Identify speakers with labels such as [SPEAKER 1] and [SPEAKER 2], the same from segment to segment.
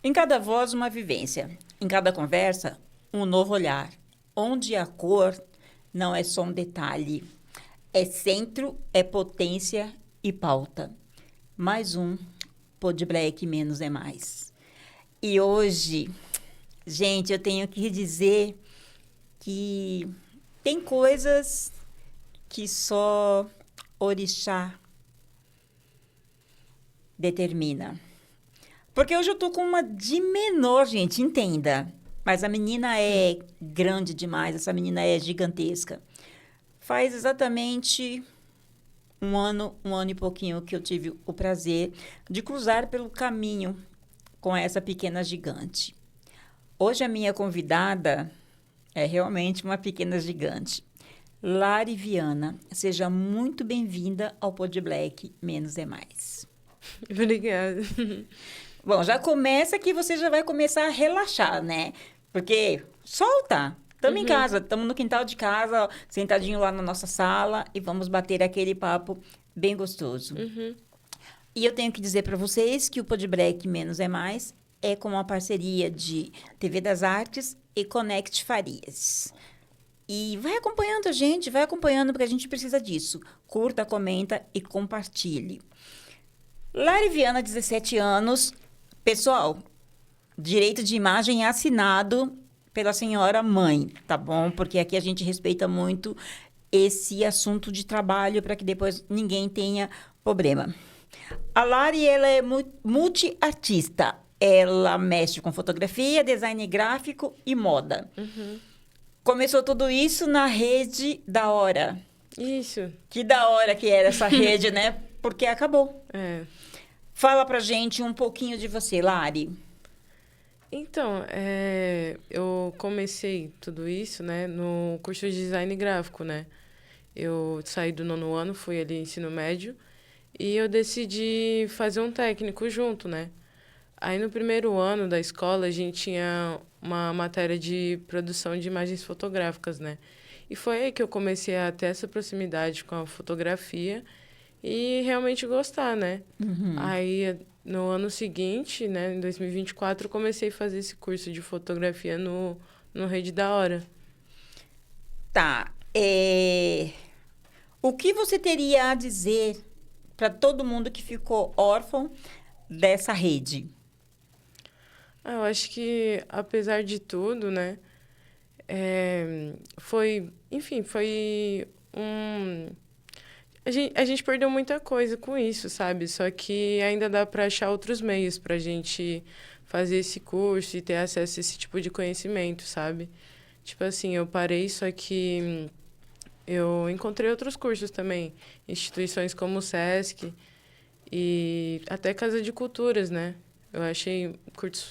[SPEAKER 1] Em cada voz, uma vivência. Em cada conversa, um novo olhar. Onde a cor não é só um detalhe. É centro, é potência e pauta. Mais um Pod Black menos é mais. E hoje, gente, eu tenho que dizer que tem coisas que só orixá determina. Porque hoje eu tô com uma de menor, gente, entenda. Mas a menina é grande demais, essa menina é gigantesca. Faz exatamente um ano e pouquinho que eu tive o prazer de cruzar pelo caminho com essa pequena gigante. Hoje a minha convidada é realmente uma pequena gigante. Lari Viana, seja muito bem-vinda ao Pod Black Menos é Mais.
[SPEAKER 2] Obrigada.
[SPEAKER 1] Bom, já começa que você já vai começar a relaxar, né? Porque solta. Estamos em casa, estamos no quintal de casa, sentadinho lá na nossa sala e vamos bater aquele papo bem gostoso. E eu tenho que dizer para vocês que o Pod Black Menos é Mais é com uma parceria de TV das Artes e Connect Farias. E vai acompanhando a gente, vai acompanhando, porque a gente precisa disso. Curta, comenta e compartilhe. Lari Viana, 17 anos. Pessoal, direito de imagem é assinado pela senhora mãe, tá bom? Porque aqui a gente respeita muito esse assunto de trabalho para que depois ninguém tenha problema. A Lari, ela é multiartista. Ela mexe com fotografia, design gráfico e moda. Começou tudo isso na rede da Hora.
[SPEAKER 2] Isso.
[SPEAKER 1] Que da hora que era essa rede, né? Porque acabou.
[SPEAKER 2] É.
[SPEAKER 1] Fala pra gente um pouquinho de você, Lari.
[SPEAKER 2] Então, eu comecei tudo isso, né, no curso de design gráfico, né? Eu saí do 9º ano, fui ali ensino médio, e eu decidi fazer um técnico junto, né? Aí no primeiro ano da escola, a gente tinha uma matéria de produção de imagens fotográficas, né? E foi aí que eu comecei a ter essa proximidade com a fotografia e realmente gostar, né? Aí, no ano seguinte, né, em 2024, eu comecei a fazer esse curso de fotografia no Rede da Hora.
[SPEAKER 1] Tá. O que você teria a dizer para todo mundo que ficou órfão dessa rede?
[SPEAKER 2] Eu acho que, apesar de tudo, né, foi um... A gente perdeu muita coisa com isso, sabe? Só que ainda dá para achar outros meios para a gente fazer esse curso e ter acesso a esse tipo de conhecimento, sabe? Tipo assim, eu parei, só que eu encontrei outros cursos também. Instituições como o SESC e até Casa de Culturas, né? Eu achei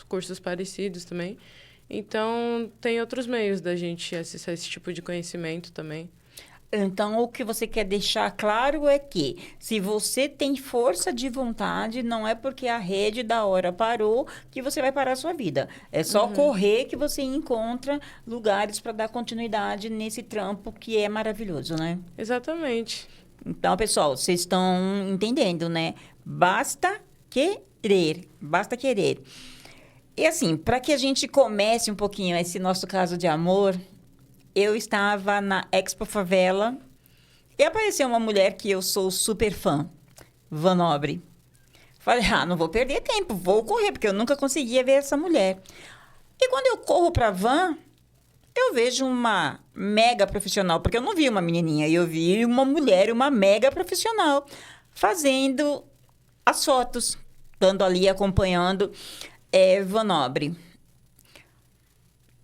[SPEAKER 2] cursos parecidos também. Então, tem outros meios da gente acessar esse tipo de conhecimento também.
[SPEAKER 1] Então, o que você quer deixar claro é que, se você tem força de vontade, não é porque a rede da hora parou que você vai parar a sua vida. É só correr que você encontra lugares para dar continuidade nesse trampo que é maravilhoso, né?
[SPEAKER 2] Exatamente.
[SPEAKER 1] Então, pessoal, vocês estão entendendo, né? Basta querer, basta querer. E assim, para que a gente comece um pouquinho esse nosso caso de amor, eu estava na Expo Favela e apareceu uma mulher que eu sou super fã, Van Nobre. Falei, não vou perder tempo, vou correr, porque eu nunca conseguia ver essa mulher. E quando eu corro para Van, eu vejo uma mega profissional, porque eu não vi uma menininha, eu vi uma mulher, uma mega profissional, fazendo as fotos, estando ali acompanhando Van Nobre.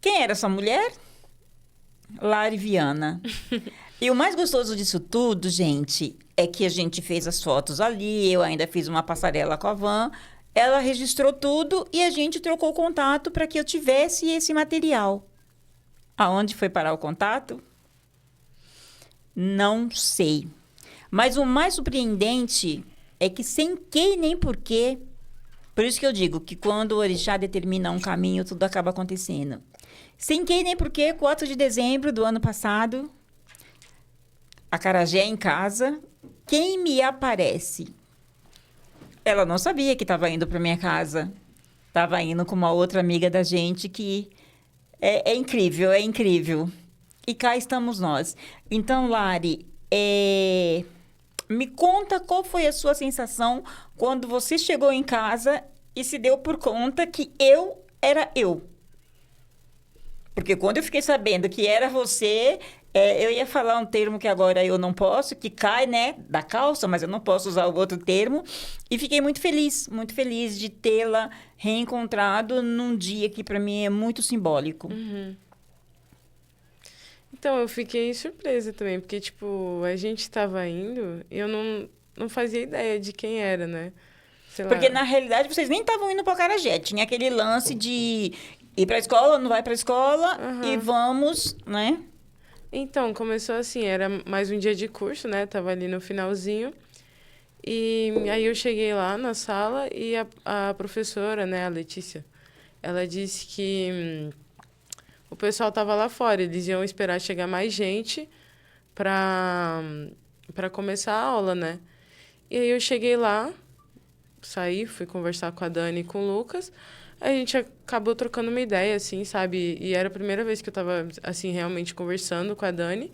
[SPEAKER 1] Quem era essa mulher? Lari Viana. E o mais gostoso disso tudo, gente, é que a gente fez as fotos ali, eu ainda fiz uma passarela com a Van, ela registrou tudo e a gente trocou contato para que eu tivesse esse material. Aonde foi parar o contato? Não sei. Mas o mais surpreendente é que sem quem nem porquê, por isso que eu digo que quando o orixá determina um caminho, tudo acaba acontecendo. Sem quem nem porquê, 4 de dezembro do ano passado, acarajé em casa, quem me aparece? Ela não sabia que estava indo para minha casa. Tava indo com uma outra amiga da gente que é incrível, é incrível. E cá estamos nós. Então, Lari, me conta qual foi a sua sensação quando você chegou em casa e se deu por conta que eu era eu. Porque quando eu fiquei sabendo que era você, eu ia falar um termo que agora eu não posso, que cai, né, da calça, mas eu não posso usar o outro termo. E fiquei muito feliz de tê-la reencontrado num dia que para mim é muito simbólico.
[SPEAKER 2] Uhum. Então, eu fiquei surpresa também, porque, tipo, a gente estava indo e eu não fazia ideia de quem era, né? Sei
[SPEAKER 1] Porque,
[SPEAKER 2] lá.
[SPEAKER 1] na realidade, vocês nem estavam indo para o Acarajé. Tinha aquele lance de ir para a escola, não vai para a escola e
[SPEAKER 2] Aham.
[SPEAKER 1] vamos, né?
[SPEAKER 2] Então, começou assim, era mais um dia de curso, né? Tava ali no finalzinho. E aí eu cheguei lá na sala e a professora, né, a Letícia, ela disse que o pessoal tava lá fora, eles iam esperar chegar mais gente pra, pra começar a aula, né? E aí eu cheguei lá, saí, fui conversar com a Dani e com o Lucas. A gente acabou trocando uma ideia, assim, sabe? E era a primeira vez que eu tava, assim, realmente conversando com a Dani.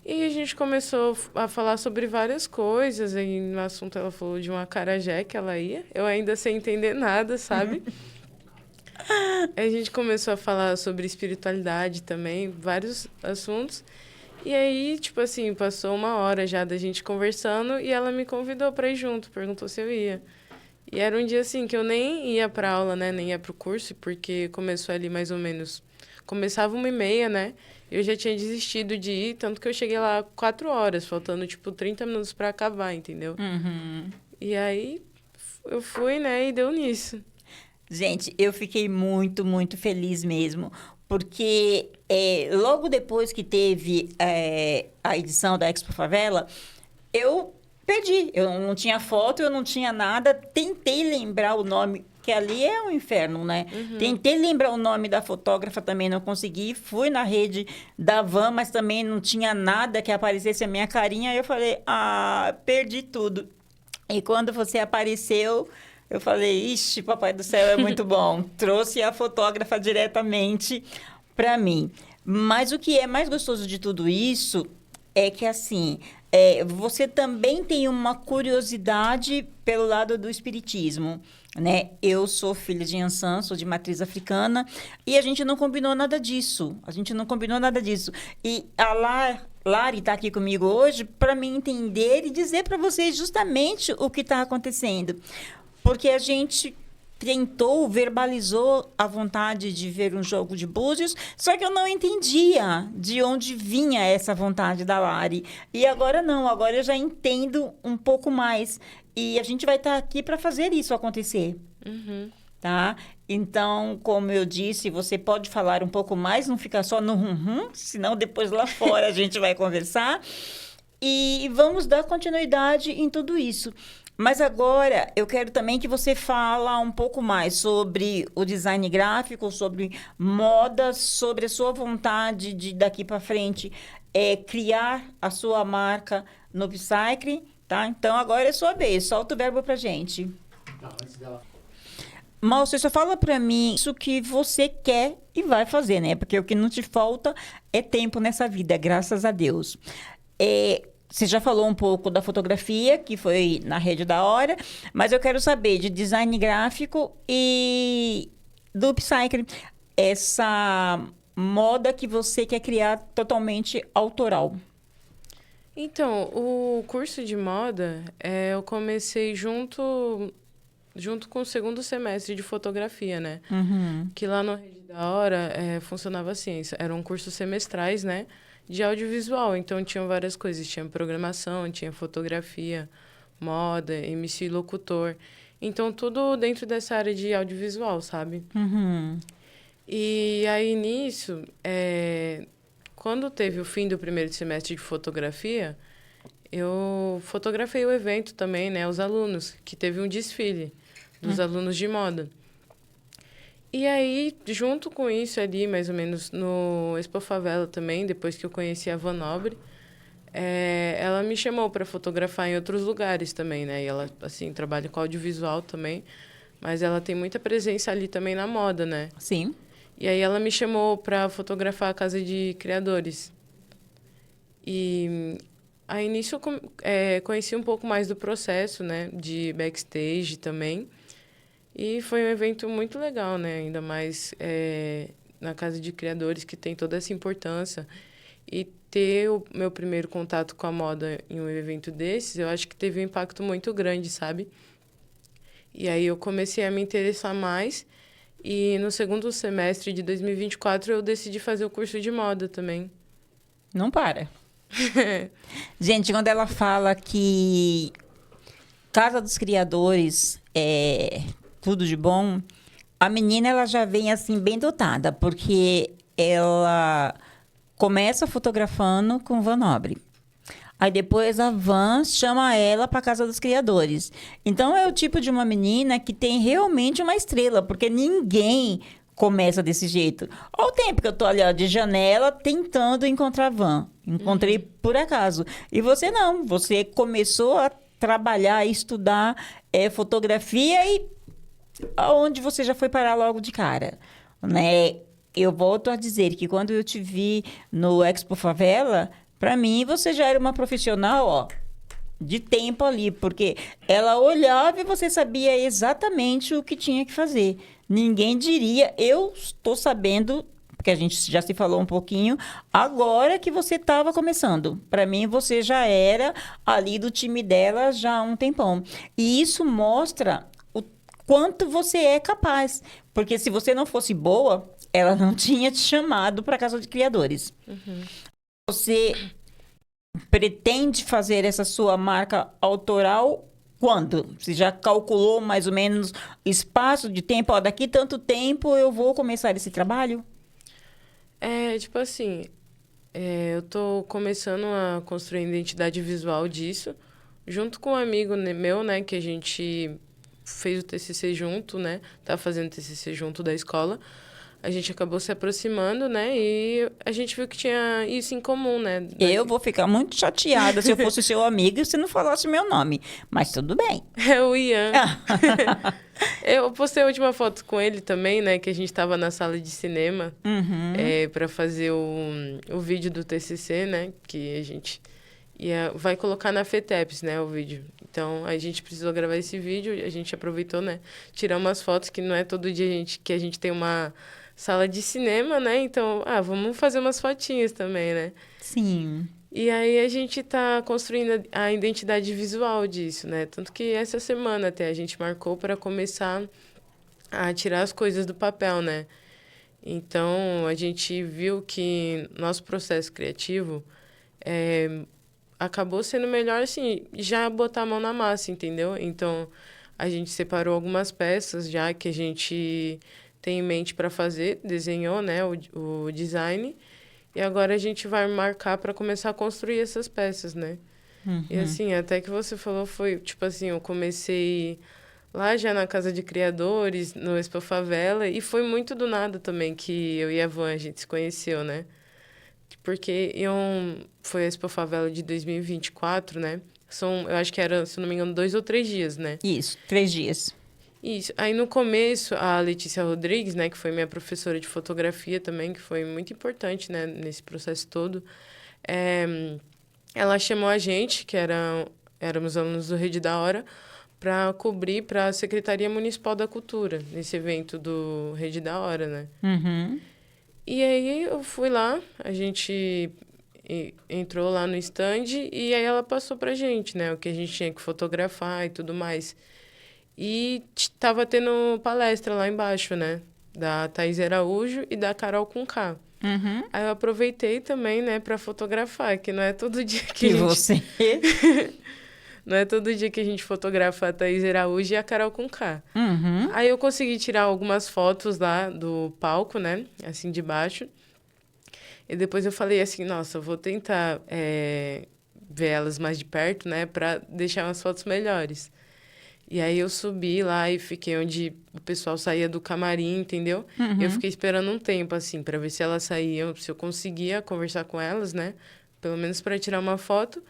[SPEAKER 2] E a gente começou a falar sobre várias coisas. Aí no assunto ela falou de um acarajé que ela ia. Eu ainda sem entender nada, sabe? Aí a gente começou a falar sobre espiritualidade também, vários assuntos. E aí, tipo assim, passou uma hora já da gente conversando e ela me convidou para ir junto, perguntou se eu ia. E era um dia assim que eu nem ia pra aula, né? Nem ia pro curso, porque começou ali mais ou menos. Começava 1h30, né? Eu já tinha desistido de ir, tanto que eu cheguei lá 4 horas, faltando tipo 30 minutos pra acabar, entendeu?
[SPEAKER 1] Uhum.
[SPEAKER 2] E aí eu fui, né? E deu nisso.
[SPEAKER 1] Gente, eu fiquei muito feliz mesmo, porque logo depois que teve a edição da Expo Favela, eu perdi. Eu não tinha foto, eu não tinha nada. Tentei lembrar o nome, que ali é um inferno, né?
[SPEAKER 2] Uhum.
[SPEAKER 1] Tentei lembrar o nome da fotógrafa, também não consegui. Fui na rede da Van, mas também não tinha nada que aparecesse a minha carinha. Aí eu falei, perdi tudo. E quando você apareceu, eu falei, ixi, papai do céu, é muito bom. Trouxe a fotógrafa diretamente para mim. Mas o que é mais gostoso de tudo isso é que, assim, você também tem uma curiosidade pelo lado do espiritismo, né? Eu sou filha de Yansan, sou de matriz africana, e a gente não combinou nada disso. A gente não combinou nada disso. E a Lari está aqui comigo hoje para me entender e dizer para vocês justamente o que está acontecendo. Porque a gente tentou, verbalizou a vontade de ver um jogo de búzios, só que eu não entendia de onde vinha essa vontade da Lari. E agora não, agora eu já entendo um pouco mais. E a gente vai estar aqui para fazer isso acontecer,
[SPEAKER 2] Uhum.
[SPEAKER 1] tá? Então, como eu disse, você pode falar um pouco mais, não ficar só no rum-rum, senão depois lá fora a gente vai conversar. E vamos dar continuidade em tudo isso. Mas agora eu quero também que você fala um pouco mais sobre o design gráfico, sobre moda, sobre a sua vontade de daqui para frente criar a sua marca no Upcycle, tá? Então agora é sua vez, solta o verbo pra gente.
[SPEAKER 3] Não, antes dela.
[SPEAKER 1] Mal, você só fala para mim isso que você quer e vai fazer, né? Porque o que não te falta é tempo nessa vida, graças a Deus. Você já falou um pouco da fotografia, que foi na Rede da Hora, mas eu quero saber de design gráfico e do upcycling. Essa moda que você quer criar totalmente autoral.
[SPEAKER 2] Então, o curso de moda, eu comecei junto com o segundo semestre de fotografia, né?
[SPEAKER 1] Uhum.
[SPEAKER 2] Que lá no Rede da Hora funcionava assim, eram cursos semestrais, né? De audiovisual, então tinham várias coisas, tinha programação, tinha fotografia, moda, MC locutor. Então, tudo dentro dessa área de audiovisual, sabe?
[SPEAKER 1] Uhum.
[SPEAKER 2] E aí, nisso, quando teve o fim do primeiro semestre de fotografia, eu fotografei o evento também, né? Os alunos, que teve um desfile dos alunos de moda. E aí, junto com isso ali, mais ou menos, no Expo Favela também, depois que eu conheci a Van Nobre, ela me chamou para fotografar em outros lugares também, né? E ela, assim, trabalha com audiovisual também, mas ela tem muita presença ali também na moda, né?
[SPEAKER 1] Sim.
[SPEAKER 2] E aí ela me chamou para fotografar a casa de criadores. E aí nisso eu conheci um pouco mais do processo, né? De backstage também. E foi um evento muito legal, né? Ainda mais na casa de criadores, que tem toda essa importância. E ter o meu primeiro contato com a moda em um evento desses, eu acho que teve um impacto muito grande, sabe? E aí eu comecei a me interessar mais. E no segundo semestre de 2024 eu decidi fazer o curso de moda também.
[SPEAKER 1] Não para. Gente, quando ela fala que Casa dos Criadores é tudo de bom, a menina ela já vem assim bem dotada, porque ela começa fotografando com Van Nobre. Aí depois a Van chama ela para Casa dos Criadores. Então é o tipo de uma menina que tem realmente uma estrela, porque ninguém começa desse jeito. Olha o tempo que eu tô ali ó, de janela tentando encontrar a Van. Encontrei por acaso. E você não, você começou a trabalhar, a estudar fotografia e aonde você já foi parar logo de cara, né? Eu volto a dizer que quando eu te vi no Expo Favela, para mim você já era uma profissional, ó, de tempo ali, porque ela olhava e você sabia exatamente o que tinha que fazer. Ninguém diria, eu estou sabendo, porque a gente já se falou um pouquinho, agora que você estava começando. Para mim, você já era ali do time dela já há um tempão. E isso mostra o quanto você é capaz. Porque se você não fosse boa, ela não tinha te chamado para a Casa de Criadores. Você pretende fazer essa sua marca autoral quando? Você já calculou mais ou menos espaço de tempo? Ó, daqui tanto tempo eu vou começar esse trabalho?
[SPEAKER 2] Tipo assim, eu tô começando a construir a identidade visual disso, junto com um amigo meu, né, que a gente fez o TCC junto, né, tá fazendo TCC junto da escola. A gente acabou se aproximando, né, e a gente viu que tinha isso em comum, né.
[SPEAKER 1] Eu vou ficar muito chateada se eu fosse seu amigo e você não falasse meu nome. Mas tudo bem.
[SPEAKER 2] É o Ian. Eu postei a última foto com ele também, né, que a gente tava na sala de cinema para fazer o vídeo do TCC, né, que a gente vai colocar na FETEPS, né, o vídeo. Então, a gente precisou gravar esse vídeo, a gente aproveitou, né, tirar umas fotos que não é todo dia que a gente tem uma sala de cinema, né, então, vamos fazer umas fotinhas também, né.
[SPEAKER 1] Sim.
[SPEAKER 2] E aí a gente tá construindo a identidade visual disso, né, tanto que essa semana até a gente marcou para começar a tirar as coisas do papel, né. Então, a gente viu que nosso processo criativo acabou sendo melhor, assim, já botar a mão na massa, entendeu? Então, a gente separou algumas peças já que a gente tem em mente para fazer, desenhou, né, o design, e agora a gente vai marcar para começar a construir essas peças, né? E assim, até que você falou foi, tipo assim, eu comecei lá já na Casa de Criadores, no Expo Favela, e foi muito do nada também que eu e a Van, a gente se conheceu, né? Porque foi a Expo Favela de 2024, né? Eu acho que era, se não me engano, 2 ou 3 dias, né?
[SPEAKER 1] Isso, 3 dias.
[SPEAKER 2] Isso. Aí no começo, a Letícia Rodrigues, né, que foi minha professora de fotografia também, que foi muito importante, né, nesse processo todo, ela chamou a gente, que éramos alunos do Rede da Hora, para cobrir para a Secretaria Municipal da Cultura, nesse evento do Rede da Hora, né? E aí eu fui lá, a gente entrou lá no stand e aí ela passou pra gente, né, o que a gente tinha que fotografar e tudo mais. E tava tendo palestra lá embaixo, né, da Thaís Araújo e da Carol Conká. Aí eu aproveitei também, né, para fotografar, que não é todo dia que a gente...
[SPEAKER 1] você...
[SPEAKER 2] Não é todo dia que a gente fotografa a Thaís Araújo e a Carol Conká. Aí eu consegui tirar algumas fotos lá do palco, né? Assim, de baixo. E depois eu falei assim, nossa, eu vou tentar ver elas mais de perto, né? Pra deixar umas fotos melhores. E aí eu subi lá e fiquei onde o pessoal saía do camarim, entendeu? Eu fiquei esperando um tempo, assim, pra ver se elas saíam, se eu conseguia conversar com elas, né? Pelo menos pra tirar uma foto.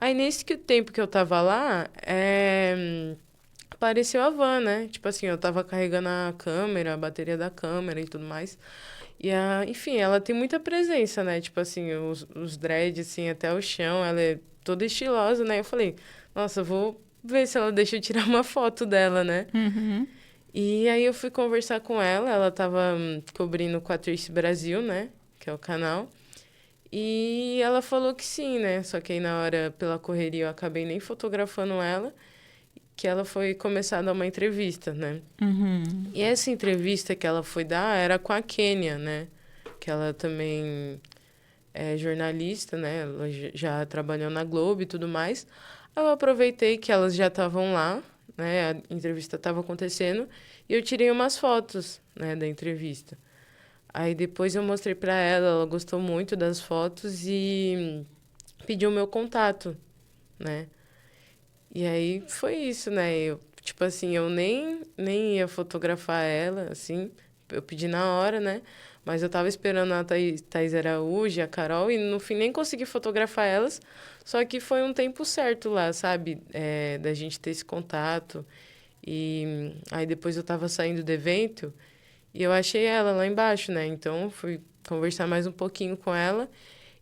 [SPEAKER 2] Aí, nesse tempo que eu tava lá, apareceu a van, né? Tipo assim, eu tava carregando a câmera, a bateria da câmera e tudo mais. E, enfim, ela tem muita presença, né? Tipo assim, os dreads, assim, até o chão, ela é toda estilosa, né? Eu falei, nossa, vou ver se ela deixa eu tirar uma foto dela, né?
[SPEAKER 1] Uhum.
[SPEAKER 2] E aí eu fui conversar com ela tava cobrindo com a Trice Brasil, né? Que é o canal. E ela falou que sim, né? Só que aí na hora, pela correria, eu acabei nem fotografando ela, que ela foi começar a dar uma entrevista, né?
[SPEAKER 1] Uhum.
[SPEAKER 2] E essa entrevista que ela foi dar era com a Kênia, né? Que ela também é jornalista, né? Ela já trabalhou na Globo e tudo mais. Eu aproveitei que elas já estavam lá, né? A entrevista estava acontecendo e eu tirei umas fotos, né, da entrevista. Aí depois eu mostrei para ela gostou muito das fotos e pediu o meu contato, né? E aí foi isso, né? Eu, tipo assim, eu nem ia fotografar ela, assim, eu pedi na hora, né? Mas eu tava esperando a Thaís Araújo, a Carol, e no fim nem consegui fotografar elas, só que foi um tempo certo lá, sabe? Da gente ter esse contato. E aí depois eu tava saindo do evento e eu achei ela lá embaixo, né? Então fui conversar mais um pouquinho com ela.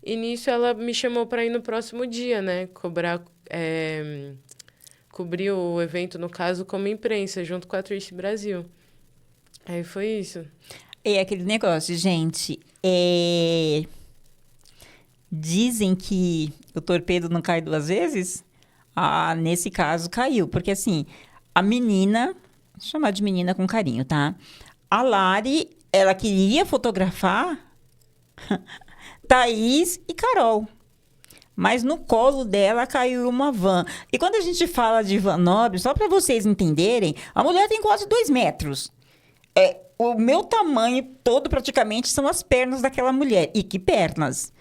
[SPEAKER 2] E nisso ela me chamou para ir no próximo dia, né? Cobrir o evento, no caso, como imprensa, junto com a Trice Brasil. Aí foi isso.
[SPEAKER 1] É aquele negócio, gente. Dizem que o torpedo não cai duas vezes. Nesse caso, caiu. Porque, assim, a menina... Vou chamar de menina com carinho, tá? A Lari, ela queria fotografar Thaís e Carol. Mas no colo dela caiu uma van. E quando a gente fala de van nobre, só para vocês entenderem, a mulher tem quase 2 metros. O meu tamanho todo, praticamente, são as pernas daquela mulher. E que pernas!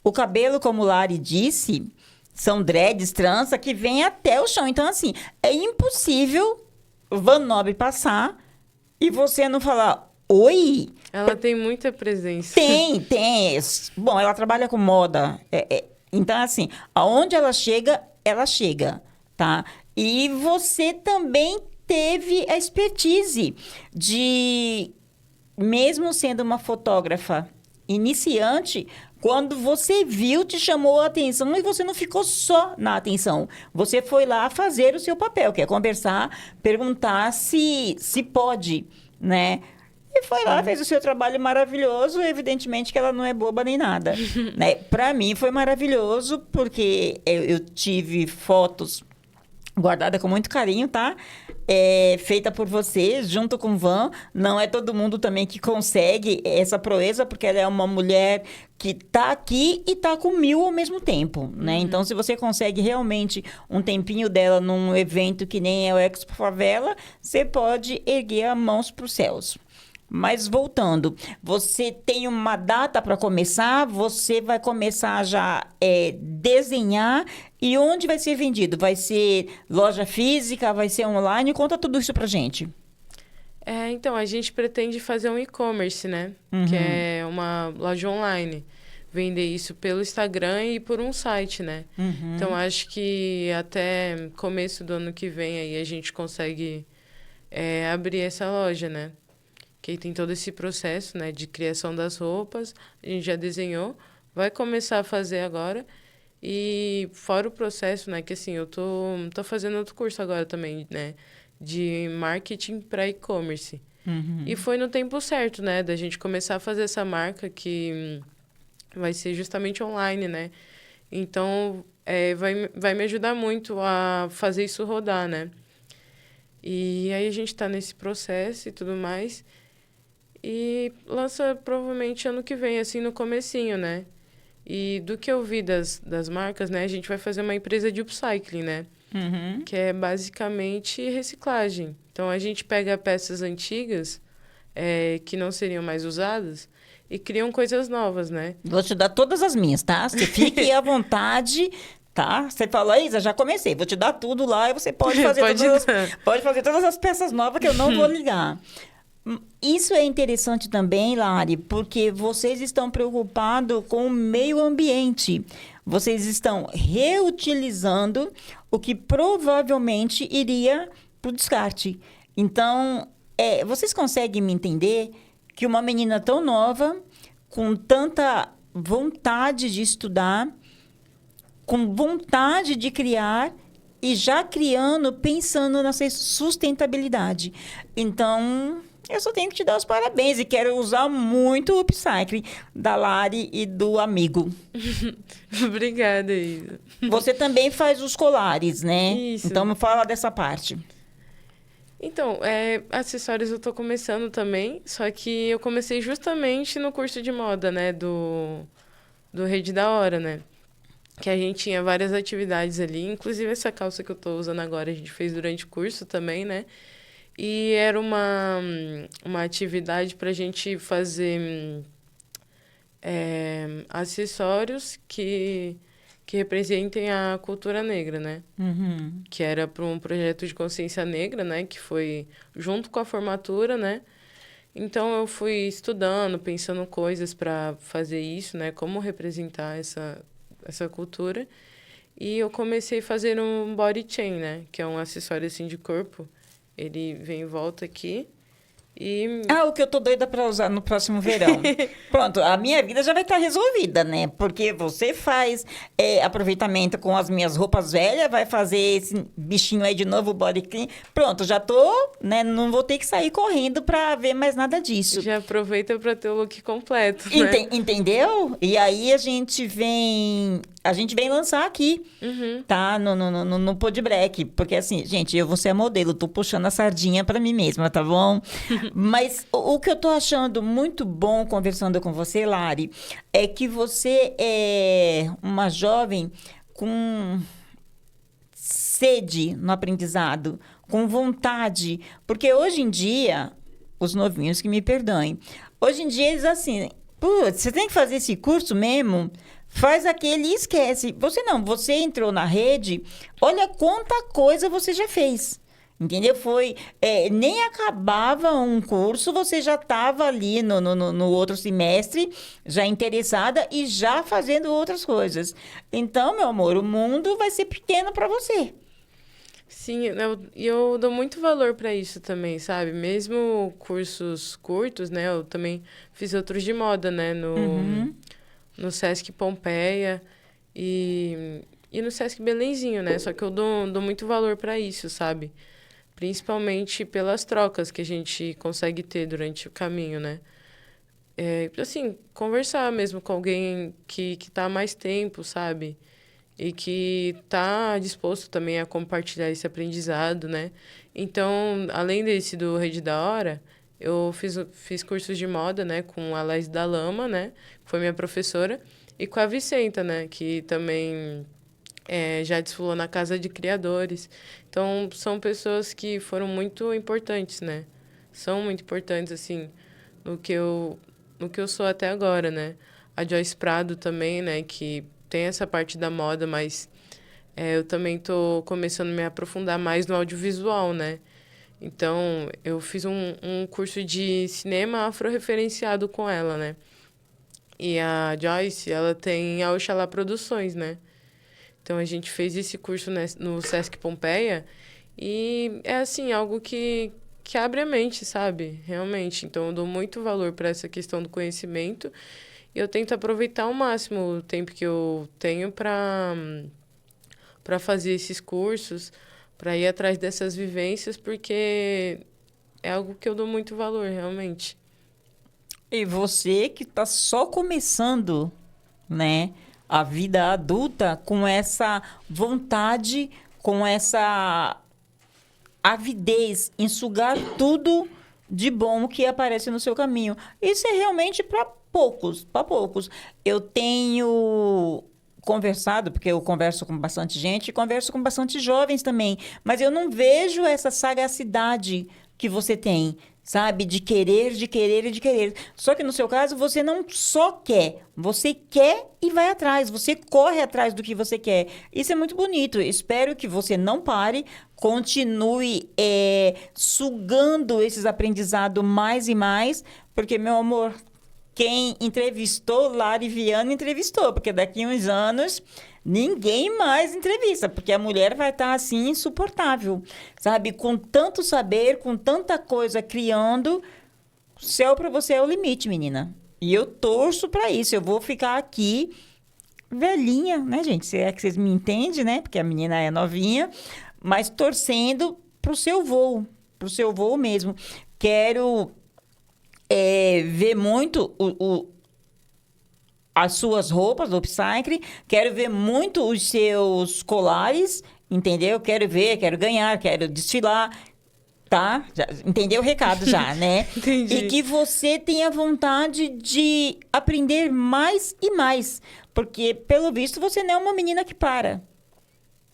[SPEAKER 1] O cabelo, como o Lari disse, são dreads, trança, que vem até o chão. Então, assim, é impossível van nobre passar e você não falar, oi?
[SPEAKER 2] Ela tem muita presença.
[SPEAKER 1] Tem. Bom, ela trabalha com moda. Então, assim, aonde ela chega, tá? E você também teve a expertise de, mesmo sendo uma fotógrafa iniciante, quando você viu, te chamou a atenção e você não ficou só na atenção. Você foi lá fazer o seu papel, que é conversar, perguntar se pode, né? E foi lá, fez o seu trabalho maravilhoso. Evidentemente que ela não é boba nem nada, né? Para mim foi maravilhoso, porque eu tive fotos guardadas com muito carinho, tá? Feita por você, junto com o Van. Não é todo mundo também que consegue essa proeza, porque ela é uma mulher que tá aqui e tá com 1000 ao mesmo tempo, né? Então, se você consegue realmente um tempinho dela num evento que nem é o Expo Favela, você pode erguer as mãos para os céus. Mas voltando, você tem uma data para começar? Você vai começar já desenhar? E onde vai ser vendido? Vai ser loja física? Vai ser online? Conta tudo isso pra gente.
[SPEAKER 2] Então, a gente pretende fazer um e-commerce, né?
[SPEAKER 1] Uhum.
[SPEAKER 2] Que é uma loja online. Vender isso pelo Instagram e por um site, né?
[SPEAKER 1] Uhum.
[SPEAKER 2] Então, acho que até começo do ano que vem aí a gente consegue abrir essa loja, né? Que aí tem todo esse processo, né, de criação das roupas, a gente já desenhou, vai começar a fazer agora. E fora o processo, né, que assim, eu tô fazendo outro curso agora também, né, de marketing para e-commerce.
[SPEAKER 1] Uhum.
[SPEAKER 2] E foi no tempo certo, né, da gente começar a fazer essa marca que vai ser justamente online, né. Então, vai me ajudar muito a fazer isso rodar, né. E aí a gente tá nesse processo e tudo mais. E lança provavelmente ano que vem, assim, no comecinho, né? E do que eu vi das marcas, né? A gente vai fazer uma empresa de upcycling, né?
[SPEAKER 1] Uhum.
[SPEAKER 2] Que é basicamente reciclagem. Então, a gente pega peças antigas que não seriam mais usadas e criam coisas novas, né?
[SPEAKER 1] Vou te dar todas as minhas, tá? Você fique à vontade, tá? Você falou, Isa, já comecei. Vou te dar tudo lá e você pode fazer, pode fazer todas as peças novas que eu não vou ligar. Isso é interessante também, Lari, porque vocês estão preocupados com o meio ambiente. Vocês estão reutilizando o que provavelmente iria para o descarte. Então, vocês conseguem me entender que uma menina tão nova, com tanta vontade de estudar, com vontade de criar e já criando, pensando nessa sustentabilidade. Então, eu só tenho que te dar os parabéns e quero usar muito o upcycling da Lari e do amigo.
[SPEAKER 2] Obrigada, Isa.
[SPEAKER 1] Você também faz os colares, né?
[SPEAKER 2] Isso.
[SPEAKER 1] Então, me fala dessa parte.
[SPEAKER 2] Então, acessórios eu tô começando também, só que eu comecei justamente no curso de moda, né, do Rede da Hora, né? Que a gente tinha várias atividades ali, inclusive essa calça que eu tô usando agora, a gente fez durante o curso também, né? E era uma atividade pra gente fazer acessórios que representem a cultura negra, né?
[SPEAKER 1] Uhum.
[SPEAKER 2] Que era para um projeto de consciência negra, né? Que foi junto com a formatura, né? Então, eu fui estudando, pensando coisas para fazer isso, né? Como representar essa cultura. E eu comecei a fazer um body chain, né? Que é um acessório assim de corpo. Ele vem em volta aqui. E...
[SPEAKER 1] o que eu tô doida para usar no próximo verão. Pronto, a minha vida já vai estar resolvida, né? Porque você faz aproveitamento com as minhas roupas velhas, vai fazer esse bichinho aí de novo, body clean. Pronto, já tô, né? Não vou ter que sair correndo para ver mais nada disso.
[SPEAKER 2] Já aproveita para ter o look completo, né?
[SPEAKER 1] Entendeu? E aí a gente vem lançar aqui, tá? No Podbreak. Porque assim, gente, eu vou ser a modelo, tô puxando a sardinha para mim mesma, tá bom? Mas o que eu tô achando muito bom conversando com você, Lari, é que você é uma jovem com sede no aprendizado, com vontade. Porque hoje em dia, os novinhos que me perdoem, hoje em dia eles assim, putz, você tem que fazer esse curso mesmo? Faz aquele e esquece. Você entrou na rede, olha quanta coisa você já fez. Entendeu? Nem acabava um curso, você já estava ali no outro semestre, já interessada e já fazendo outras coisas. Então, meu amor, o mundo vai ser pequeno para você.
[SPEAKER 2] Sim, eu dou muito valor para isso também, sabe? Mesmo cursos curtos, né? Eu também fiz outros de moda, né? No Sesc Pompeia e no Sesc Belenzinho, né? Só que eu dou muito valor para isso, sabe? Principalmente pelas trocas que a gente consegue ter durante o caminho, né? Assim, conversar mesmo com alguém que tá há mais tempo, sabe? E que tá disposto também a compartilhar esse aprendizado, né? Então, além desse do Rede da Hora, eu fiz cursos de moda, né? Com a Laís da Lama, né? Que foi minha professora. E com a Vicenta, né? Que também... já desfilou na Casa de Criadores. Então, são pessoas que foram muito importantes, né? São muito importantes, assim, no que eu sou até agora, né? A Joyce Prado também, né? Que tem essa parte da moda, mas eu também tô começando a me aprofundar mais no audiovisual, né? Então, eu fiz um curso de cinema afro-referenciado com ela, né? E a Joyce, ela tem a Oxalá Produções, né? Então, a gente fez esse curso no Sesc Pompeia e é, assim, algo que abre a mente, sabe? Realmente. Então, eu dou muito valor para essa questão do conhecimento e eu tento aproveitar ao máximo o tempo que eu tenho para fazer esses cursos, para ir atrás dessas vivências, porque é algo que eu dou muito valor, realmente.
[SPEAKER 1] E você que está só começando, né? A vida adulta com essa vontade, com essa avidez em sugar tudo de bom que aparece no seu caminho. Isso é realmente para poucos, para poucos. Eu tenho conversado, porque eu converso com bastante gente e converso com bastante jovens também, mas eu não vejo essa sagacidade que você tem, sabe? De querer, de querer e de querer. Só que no seu caso, você não só quer, você quer e vai atrás, você corre atrás do que você quer. Isso é muito bonito. Espero que você não pare, continue sugando esses aprendizados mais e mais, porque, meu amor, quem entrevistou Lari Viana entrevistou, porque daqui a uns anos ninguém mais entrevista, porque a mulher vai estar assim insuportável, sabe? Com tanto saber, com tanta coisa criando, o céu para você é o limite, menina. E eu torço para isso. Eu vou ficar aqui velhinha, né, gente? Se é que vocês me entendem, né? Porque a menina é novinha, mas torcendo pro seu voo mesmo. Quero ver muito as suas roupas do upcycle, quero ver muito os seus colares, entendeu? Quero ver, quero ganhar, quero desfilar, tá? Já, entendeu o recado já, né?
[SPEAKER 2] Entendi.
[SPEAKER 1] E que você tenha vontade de aprender mais e mais, porque, pelo visto, você não é uma menina que para.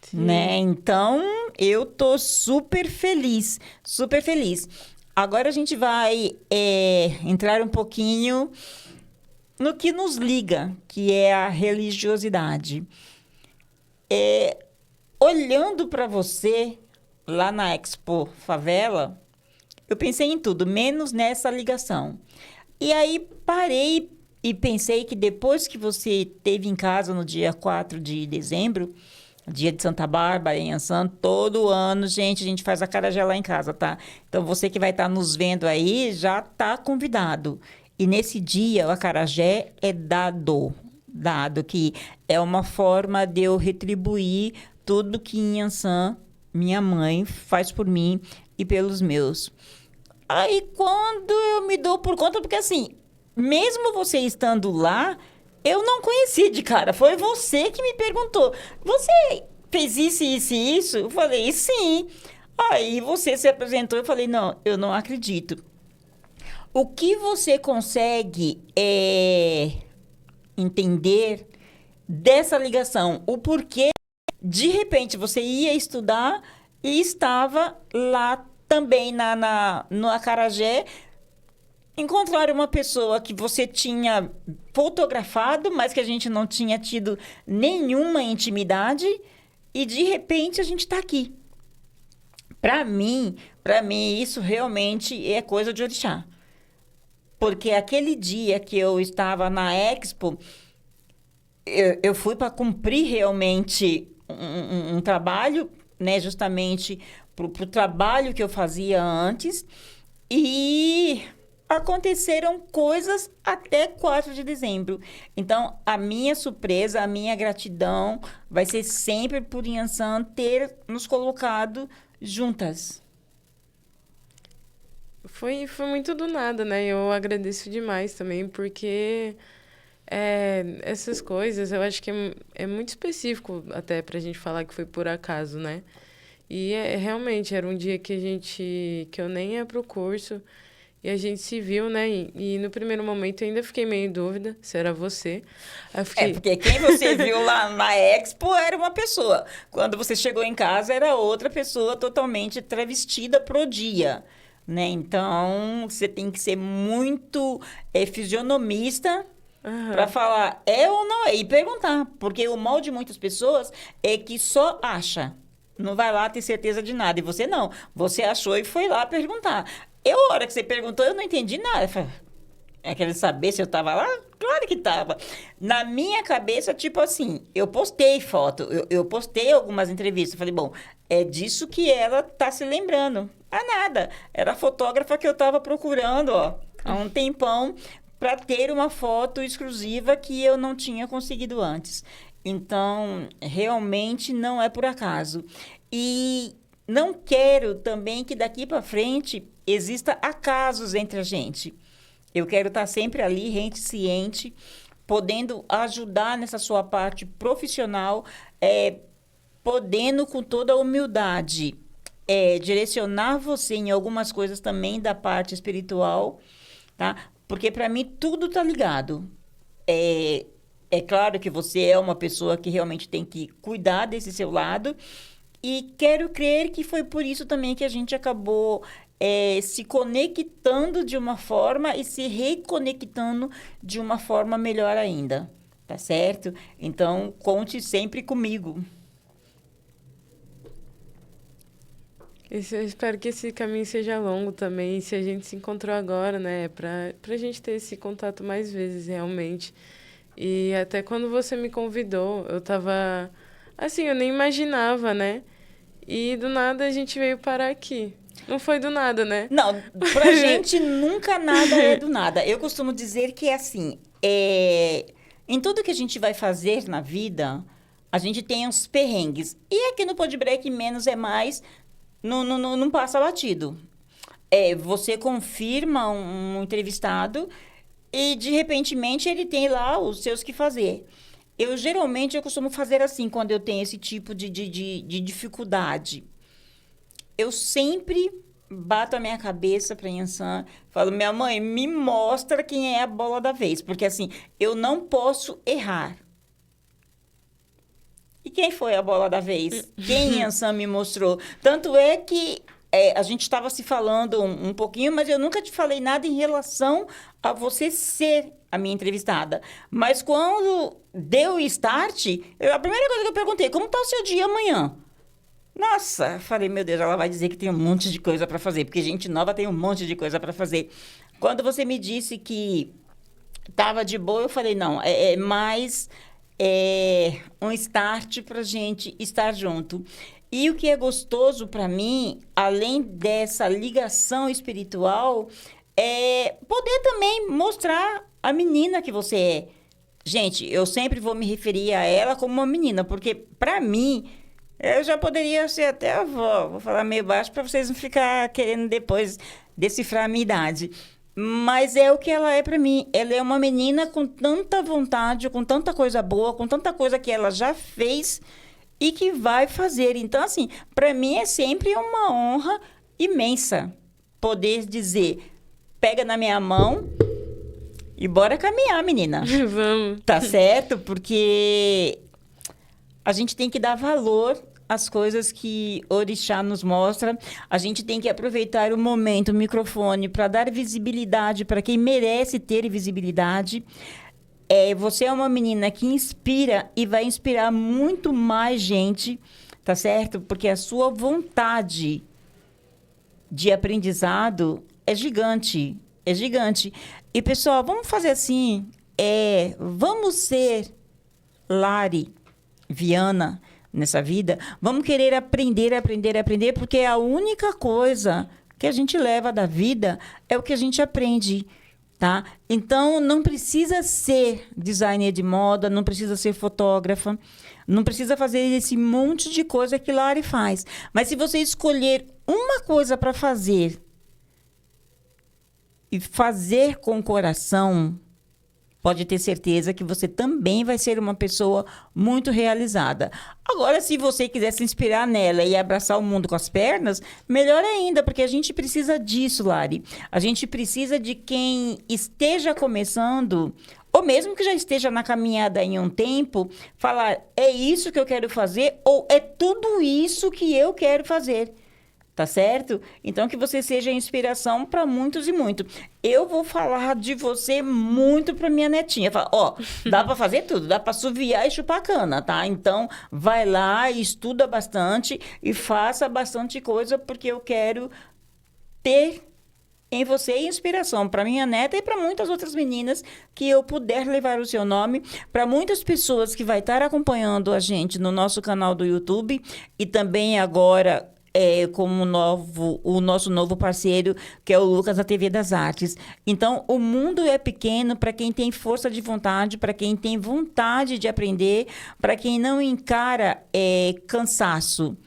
[SPEAKER 2] Sim.
[SPEAKER 1] Né? Então, eu tô super feliz, super feliz. Agora a gente vai entrar um pouquinho no que nos liga, que é a religiosidade. Olhando para você lá na Expo Favela, eu pensei em tudo, menos nessa ligação. E aí parei e pensei que depois que você esteve em casa no dia 4 de dezembro, dia de Santa Bárbara, em Ançã, todo ano, gente, a gente faz acarajé lá em casa, tá? Então, você que vai estar nos vendo aí, já está convidado. E nesse dia, o acarajé é dado, que é uma forma de eu retribuir tudo que em Ançã, minha mãe, faz por mim e pelos meus. Aí, quando eu me dou por conta, porque assim, mesmo você estando lá, eu não conhecia de cara. Foi você que me perguntou. Você fez isso, isso e isso? Eu falei, sim. Aí você se apresentou, eu falei, não, eu não acredito. O que você consegue entender dessa ligação? O porquê, de repente, você ia estudar e estava lá também no acarajé, encontrar uma pessoa que você tinha fotografado, mas que a gente não tinha tido nenhuma intimidade, e de repente a gente está aqui. Para mim, isso realmente é coisa de orixá. Porque aquele dia que eu estava na Expo, eu fui para cumprir realmente um trabalho, né, justamente para o trabalho que eu fazia antes, e aconteceram coisas até 4 de dezembro. Então, a minha surpresa, a minha gratidão vai ser sempre por Yansan ter nos colocado juntas.
[SPEAKER 2] Foi muito do nada, né? Eu agradeço demais também, porque essas coisas eu acho que é muito específico até pra gente falar que foi por acaso, né? E realmente era um dia que eu nem ia pro curso e a gente se viu, né? E no primeiro momento eu ainda fiquei meio em dúvida se era você. Aí eu fiquei,
[SPEAKER 1] Porque quem você viu lá na Expo era uma pessoa. Quando você chegou em casa, era outra pessoa totalmente travestida pro dia. Né? Então, você tem que ser muito fisionomista para falar é ou não é. E perguntar. Porque o mal de muitas pessoas é que só acha. Não vai lá ter certeza de nada. E você não. Você achou e foi lá perguntar. A hora que você perguntou, eu não entendi nada. Eu falei, querendo saber se eu tava lá? Claro que tava. Na minha cabeça, tipo assim, eu postei foto, eu postei algumas entrevistas. Falei, bom, é disso que ela tá se lembrando. Ah, nada. Era a fotógrafa que eu tava procurando, ó, há um tempão, para ter uma foto exclusiva que eu não tinha conseguido antes. Então, realmente não é por acaso. E não quero também que daqui para frente exista acasos entre a gente. Eu quero estar sempre ali, rente ciente, podendo ajudar nessa sua parte profissional, podendo com toda a humildade direcionar você em algumas coisas também da parte espiritual, tá? Porque para mim tudo está ligado. É claro que você é uma pessoa que realmente tem que cuidar desse seu lado, e quero crer que foi por isso também que a gente acabou se conectando de uma forma e se reconectando de uma forma melhor ainda, tá certo? Então, conte sempre comigo.
[SPEAKER 2] Eu espero que esse caminho seja longo também. Se a gente se encontrou agora, né? Pra gente ter esse contato mais vezes, realmente. E até quando você me convidou, eu tava... Assim, eu nem imaginava, né? E do nada a gente veio parar aqui. Não foi do nada, né?
[SPEAKER 1] Não, pra gente nunca nada é do nada. Eu costumo dizer que é assim, em tudo que a gente vai fazer na vida, a gente tem uns perrengues. E aqui no Pod Break, menos é mais, não passa batido. Você confirma um entrevistado e, de repentemente, ele tem lá os seus que fazer. Geralmente, eu costumo fazer assim, quando eu tenho esse tipo de dificuldade. Eu sempre bato a minha cabeça para Yansan, falo, minha mãe, me mostra quem é a bola da vez, porque assim, eu não posso errar. E quem foi a bola da vez? Quem Yansan me mostrou? Tanto é que a gente estava se falando um pouquinho, mas eu nunca te falei nada em relação a você ser a minha entrevistada. Mas quando deu o start, a primeira coisa que eu perguntei, como está o seu dia amanhã? Nossa, falei, meu Deus, ela vai dizer que tem um monte de coisa para fazer, porque gente nova tem um monte de coisa para fazer. Quando você me disse que estava de boa, eu falei, não, é mais um start para gente estar junto. E o que é gostoso para mim, além dessa ligação espiritual, é poder também mostrar a menina que você é. Gente, eu sempre vou me referir a ela como uma menina, porque para mim eu já poderia ser até avó. Vou falar meio baixo para vocês não ficar querendo depois decifrar a minha idade. Mas é o que ela é para mim. Ela é uma menina com tanta vontade, com tanta coisa boa, com tanta coisa que ela já fez e que vai fazer. Então, assim, para mim é sempre uma honra imensa poder dizer, pega na minha mão e bora caminhar, menina.
[SPEAKER 2] Vamos.
[SPEAKER 1] Tá certo? Porque a gente tem que dar valor às coisas que Orixá nos mostra. A gente tem que aproveitar o momento, o microfone, para dar visibilidade para quem merece ter visibilidade. Você é uma menina que inspira e vai inspirar muito mais gente, tá certo? Porque a sua vontade de aprendizado é gigante. É gigante. E, pessoal, vamos fazer assim. Vamos ser Lari Viana nessa vida, vamos querer aprender, aprender, aprender, porque a única coisa que a gente leva da vida é o que a gente aprende, tá? Então, não precisa ser designer de moda, não precisa ser fotógrafa, não precisa fazer esse monte de coisa que Lari faz. Mas se você escolher uma coisa para fazer e fazer com o coração, pode ter certeza que você também vai ser uma pessoa muito realizada. Agora, se você quiser se inspirar nela e abraçar o mundo com as pernas, melhor ainda, porque a gente precisa disso, Lari. A gente precisa de quem esteja começando, ou mesmo que já esteja na caminhada em um tempo, falar, é isso que eu quero fazer, ou é tudo isso que eu quero fazer. Tá certo? Então, que você seja inspiração para muitos e muito. Eu vou falar de você muito para minha netinha. Falar, dá para fazer tudo, dá para assoviar e chupar cana, tá? Então, vai lá, estuda bastante e faça bastante coisa, porque eu quero ter em você inspiração para minha neta e para muitas outras meninas que eu puder levar o seu nome, para muitas pessoas que vai estar acompanhando a gente no nosso canal do YouTube e também agora como o nosso novo parceiro, que é o Lucas da TV das Artes. Então, o mundo é pequeno para quem tem força de vontade, para quem tem vontade de aprender, para quem não encara cansaço.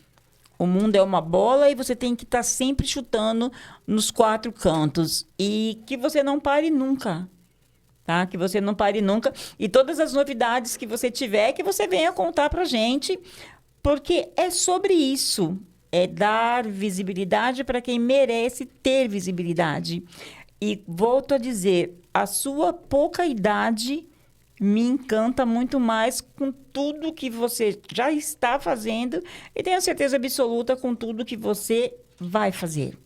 [SPEAKER 1] O mundo é uma bola e você tem que estar sempre chutando nos 4 cantos. E que você não pare nunca. Tá? Que você não pare nunca. E todas as novidades que você tiver, que você venha contar pra gente, porque é sobre isso. É dar visibilidade para quem merece ter visibilidade. E volto a dizer, a sua pouca idade me encanta muito mais com tudo que você já está fazendo e tenho certeza absoluta com tudo que você vai fazer.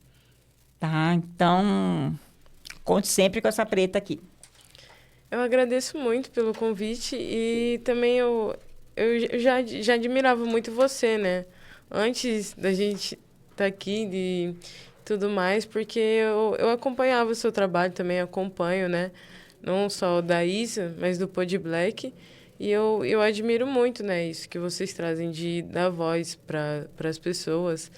[SPEAKER 1] Tá? Então, conte sempre com essa preta aqui.
[SPEAKER 2] Eu agradeço muito pelo convite e também eu já admirava muito você, né? Antes da gente estar aqui e tudo mais, porque eu acompanhava o seu trabalho também, acompanho, né? Não só o da Isa, mas do Pod Black. E eu admiro muito, né, isso que vocês trazem de dar voz para as pessoas.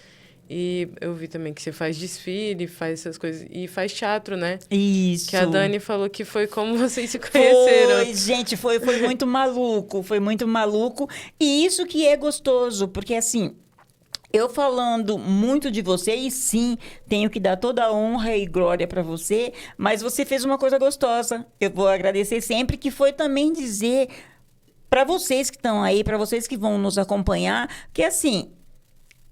[SPEAKER 2] E eu vi também que você faz desfile, faz essas coisas. E faz teatro, né?
[SPEAKER 1] Isso.
[SPEAKER 2] Que a Dani falou que foi como vocês se conheceram.
[SPEAKER 1] Foi, gente, foi muito maluco, foi muito maluco. E isso que é gostoso, porque assim, eu falando muito de você, e sim, tenho que dar toda a honra e glória para você, mas você fez uma coisa gostosa. Eu vou agradecer sempre, que foi também dizer para vocês que estão aí, para vocês que vão nos acompanhar, que assim,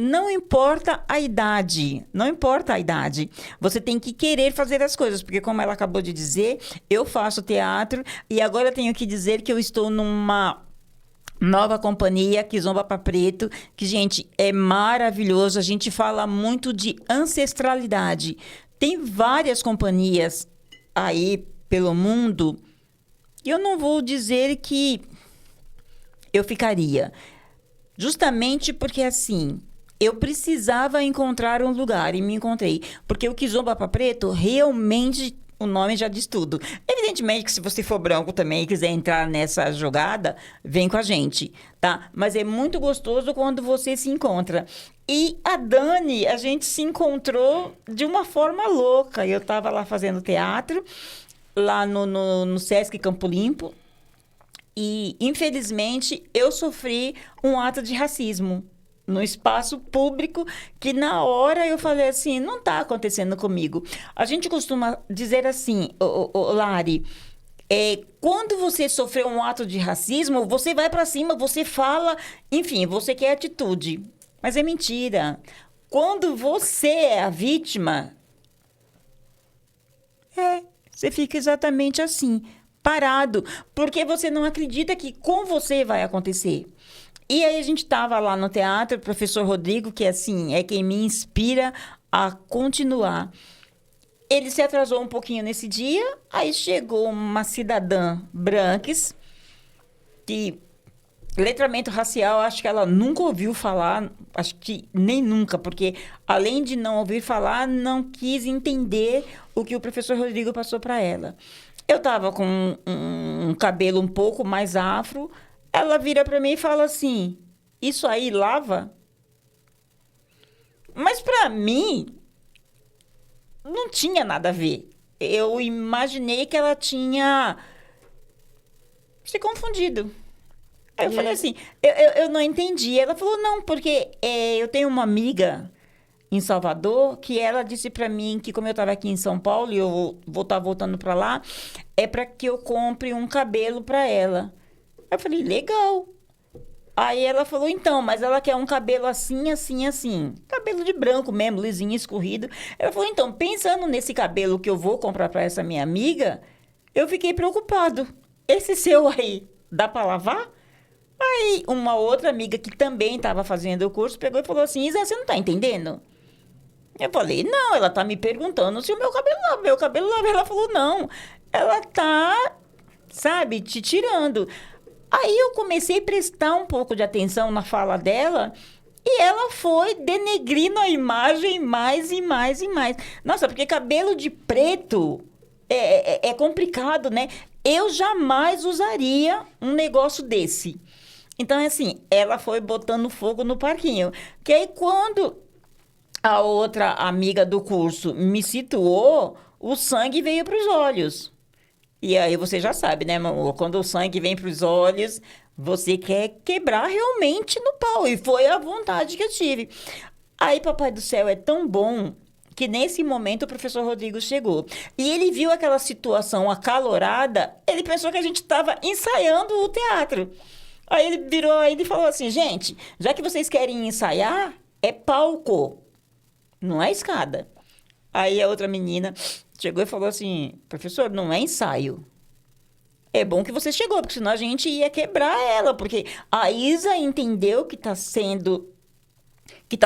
[SPEAKER 1] não importa a idade, não importa a idade. Você tem que querer fazer as coisas, porque como ela acabou de dizer, eu faço teatro e agora eu tenho que dizer que eu estou numa nova companhia, Kizomba Pra Preto, que, gente, é maravilhoso. A gente fala muito de ancestralidade. Tem várias companhias aí pelo mundo e eu não vou dizer que eu ficaria. Justamente porque, assim, eu precisava encontrar um lugar e me encontrei. Porque o Kizomba Pra Preto, realmente, o nome já diz tudo. Evidentemente que se você for branco também e quiser entrar nessa jogada, vem com a gente, tá? Mas é muito gostoso quando você se encontra. E a Dani, a gente se encontrou de uma forma louca. Eu estava lá fazendo teatro, lá no Sesc Campo Limpo. E, infelizmente, eu sofri um ato de racismo no espaço público, que na hora eu falei assim, não está acontecendo comigo. A gente costuma dizer assim, Lari, quando você sofreu um ato de racismo, você vai para cima, você fala, enfim, você quer atitude. Mas é mentira. Quando você é a vítima, você fica exatamente assim, parado, porque você não acredita que com você vai acontecer. E aí a gente estava lá no teatro, o professor Rodrigo, que assim, é quem me inspira a continuar. Ele se atrasou um pouquinho nesse dia, aí chegou uma cidadã branques, que letramento racial, acho que ela nunca ouviu falar, acho que nem nunca, porque além de não ouvir falar, não quis entender o que o professor Rodrigo passou para ela. Eu estava com um cabelo um pouco mais afro. Ela vira para mim e fala assim, isso aí lava? Mas para mim, não tinha nada a ver. Eu imaginei que ela tinha se confundido. Aí eu falei assim, eu não entendi. Ela falou, não, porque eu tenho uma amiga em Salvador, que ela disse para mim que como eu estava aqui em São Paulo e eu vou estar voltando para lá, é para que eu compre um cabelo para ela. Aí eu falei, legal. Aí ela falou, então, mas ela quer um cabelo assim, assim, assim. Cabelo de branco mesmo, lisinho, escorrido. Ela falou, então, pensando nesse cabelo que eu vou comprar para essa minha amiga, eu fiquei preocupado. Esse seu aí, dá para lavar? Aí uma outra amiga que também estava fazendo o curso pegou e falou assim, Isa, você não está entendendo? Eu falei, não, ela tá me perguntando se o meu cabelo lava. Meu cabelo lava. Ela falou, não, ela tá, sabe, te tirando. Aí eu comecei a prestar um pouco de atenção na fala dela e ela foi denegrindo a imagem mais e mais e mais. Nossa, porque cabelo de preto é complicado, né? Eu jamais usaria um negócio desse. Então, assim, ela foi botando fogo no parquinho. Que aí, quando a outra amiga do curso me situou, o sangue veio para os olhos. E aí você já sabe, né, amor? Quando o sangue vem para os olhos, você quer quebrar realmente no pau. E foi a vontade que eu tive. Aí, Papai do Céu é tão bom que nesse momento o professor Rodrigo chegou. E ele viu aquela situação acalorada, ele pensou que a gente estava ensaiando o teatro. Aí ele virou aí e falou assim, gente, já que vocês querem ensaiar, é palco, não é escada. Aí a outra menina chegou e falou assim, professor, não é ensaio. É bom que você chegou, porque senão a gente ia quebrar ela, porque a Isa entendeu que está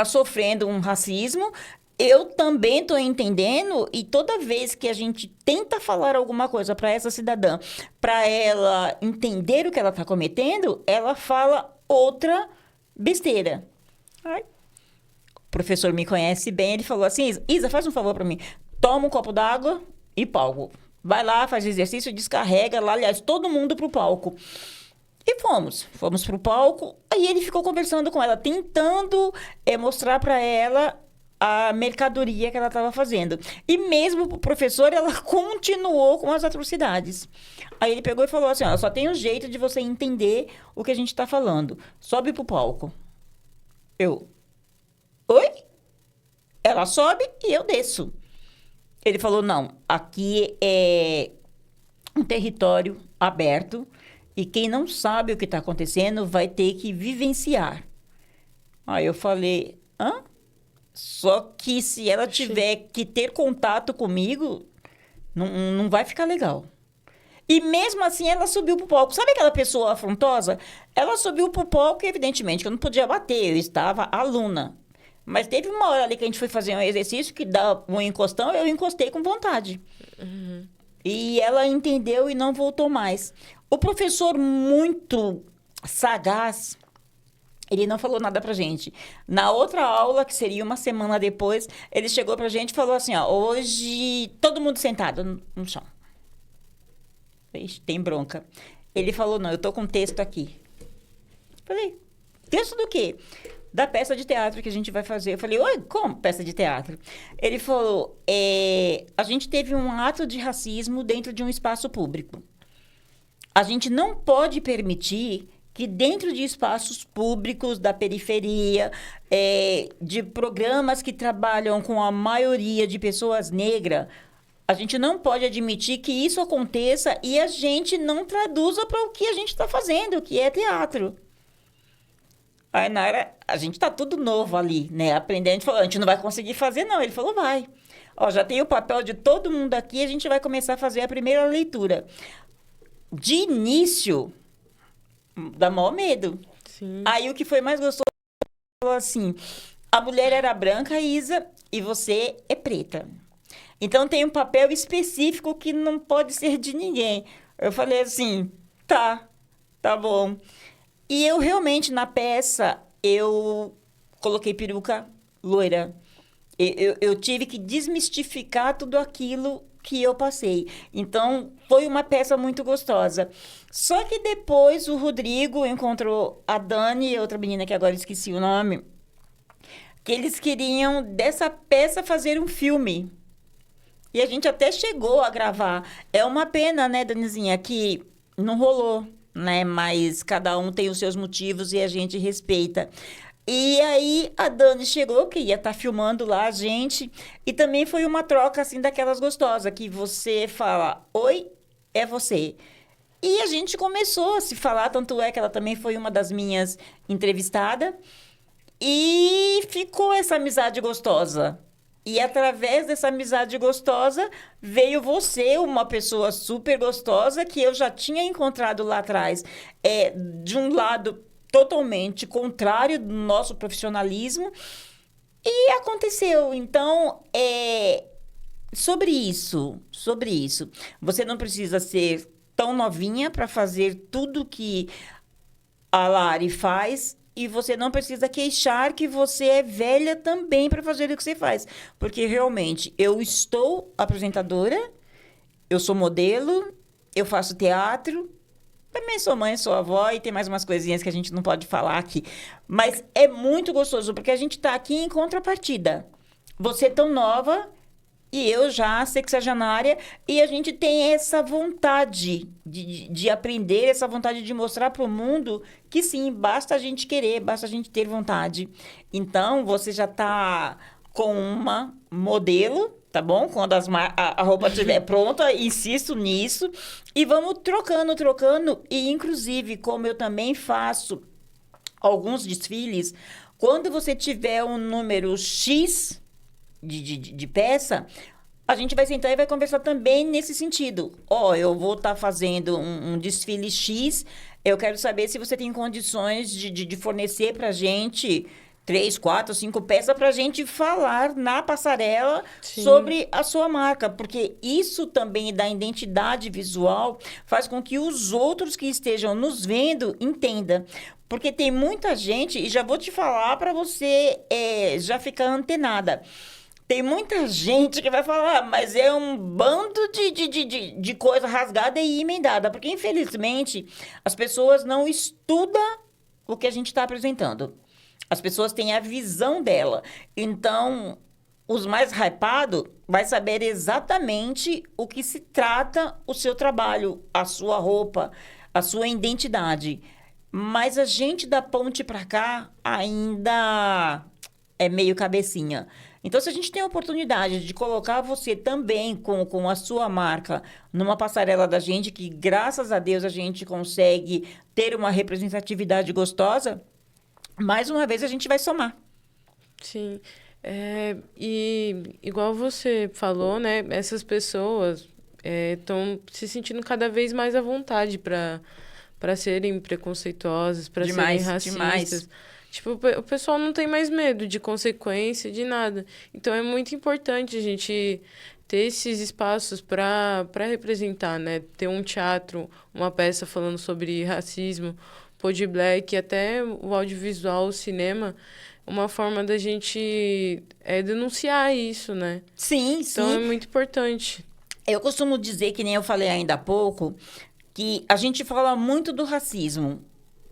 [SPEAKER 1] sofrendo um racismo, eu também estou entendendo, e toda vez que a gente tenta falar alguma coisa para essa cidadã, para ela entender o que ela está cometendo, ela fala outra besteira. Ai. professor me conhece bem, ele falou assim, Isa, faz um favor para mim. Toma um copo d'água e palco. Vai lá, faz exercício, descarrega lá, aliás, todo mundo pro palco. E fomos pro palco, aí ele ficou conversando com ela, tentando mostrar para ela a mercadoria que ela estava fazendo. E mesmo pro professor, ela continuou com as atrocidades. Aí ele pegou e falou assim, ó, só tem um jeito de você entender o que a gente está falando. Sobe pro palco. Eu, oi? Ela sobe e eu desço. Ele falou, não, aqui é um território aberto e quem não sabe o que está acontecendo vai ter que vivenciar. Aí eu falei, hã? Só que se ela tiver que ter contato comigo, não vai ficar legal. E mesmo assim ela subiu pro palco. Sabe aquela pessoa afrontosa? Ela subiu pro palco e evidentemente que eu não podia bater, eu estava aluna. Mas teve uma hora ali que a gente foi fazer um exercício que dá um encostão, eu encostei com vontade.
[SPEAKER 2] Uhum.
[SPEAKER 1] E ela entendeu e não voltou mais. O professor, muito sagaz, ele não falou nada pra gente. Na outra aula, que seria uma semana depois, ele chegou pra gente e falou assim, ó, hoje todo mundo sentado no chão. Ixi, tem bronca. Ele falou, não, eu tô com texto aqui. Falei, texto do quê? Da peça de teatro que a gente vai fazer. Eu falei, oi, como peça de teatro? Ele falou, a gente teve um ato de racismo dentro de um espaço público. A gente não pode permitir que dentro de espaços públicos da periferia, de programas que trabalham com a maioria de pessoas negras, a gente não pode admitir que isso aconteça e a gente não traduza para o que a gente está fazendo, que é teatro. Aí, na hora, a gente tá tudo novo ali, né? Aprendendo, a gente falou, a gente não vai conseguir fazer, não. Ele falou, vai. Ó, já tem o papel de todo mundo aqui, a gente vai começar a fazer a primeira leitura. De início, dá maior medo.
[SPEAKER 2] Sim.
[SPEAKER 1] Aí, o que foi mais gostoso, falou assim, a mulher era branca, Isa, e você é preta. Então, tem um papel específico que não pode ser de ninguém. Eu falei assim, tá bom. E eu realmente, na peça, eu coloquei peruca loira. Eu tive que desmistificar tudo aquilo que eu passei. Então, foi uma peça muito gostosa. Só que depois o Rodrigo encontrou a Dani, outra menina que agora esqueci o nome, que eles queriam dessa peça fazer um filme. E a gente até chegou a gravar. É uma pena, né, Danizinha, que não rolou, né? Mas cada um tem os seus motivos e a gente respeita. E aí a Dani chegou, que ia estar filmando lá a gente, e também foi uma troca assim daquelas gostosas, que você fala, oi, é você. E a gente começou a se falar, tanto é que ela também foi uma das minhas entrevistadas, e ficou essa amizade gostosa. E através dessa amizade gostosa, veio você, uma pessoa super gostosa, que eu já tinha encontrado lá atrás, de um lado totalmente contrário do nosso profissionalismo, e aconteceu. Então, sobre isso, você não precisa ser tão novinha para fazer tudo que a Lari faz, e você não precisa queixar que você é velha também para fazer o que você faz. Porque, realmente, eu estou apresentadora, eu sou modelo, eu faço teatro, também sou mãe, sou avó e tem mais umas coisinhas que a gente não pode falar aqui. Mas é muito gostoso, porque a gente está aqui em contrapartida. Você tão nova e eu já sexagenária, e a gente tem essa vontade de aprender, essa vontade de mostrar para o mundo que sim, basta a gente querer, basta a gente ter vontade. Então, você já está com uma modelo, tá bom? Quando a roupa estiver pronta, insisto nisso. E vamos trocando. E, inclusive, como eu também faço alguns desfiles, quando você tiver um número X de peça, a gente vai sentar e vai conversar também nesse sentido. Eu vou estar fazendo um desfile X, eu quero saber se você tem condições de fornecer pra gente 3, 4, 5 peças para a gente falar na passarela
[SPEAKER 2] Sim.
[SPEAKER 1] sobre a sua marca, porque isso também da identidade visual faz com que os outros que estejam nos vendo entendam. Porque tem muita gente, e já vou te falar para você já ficar antenada. Tem muita gente que vai falar, mas é um bando de coisa rasgada e emendada. Porque, infelizmente, as pessoas não estudam o que a gente está apresentando. As pessoas têm a visão dela. Então, os mais hypados vai saber exatamente o que se trata o seu trabalho, a sua roupa, a sua identidade. Mas a gente da ponte para cá ainda é meio cabecinha. Então, se a gente tem a oportunidade de colocar você também com a sua marca numa passarela da gente, que graças a Deus a gente consegue ter uma representatividade gostosa, mais uma vez a gente vai somar.
[SPEAKER 2] Sim. E igual você falou, né? Essas pessoas estão se sentindo cada vez mais à vontade para serem preconceituosas, para serem racistas.
[SPEAKER 1] Demais.
[SPEAKER 2] Tipo, o pessoal não tem mais medo de consequência, de nada. Então, é muito importante a gente ter esses espaços para representar, né? Ter um teatro, uma peça falando sobre racismo, Pod Black, até o audiovisual, o cinema, uma forma da gente denunciar isso, né?
[SPEAKER 1] Sim,
[SPEAKER 2] Então,
[SPEAKER 1] sim.
[SPEAKER 2] é muito importante.
[SPEAKER 1] Eu costumo dizer, que nem eu falei ainda há pouco, que a gente fala muito do racismo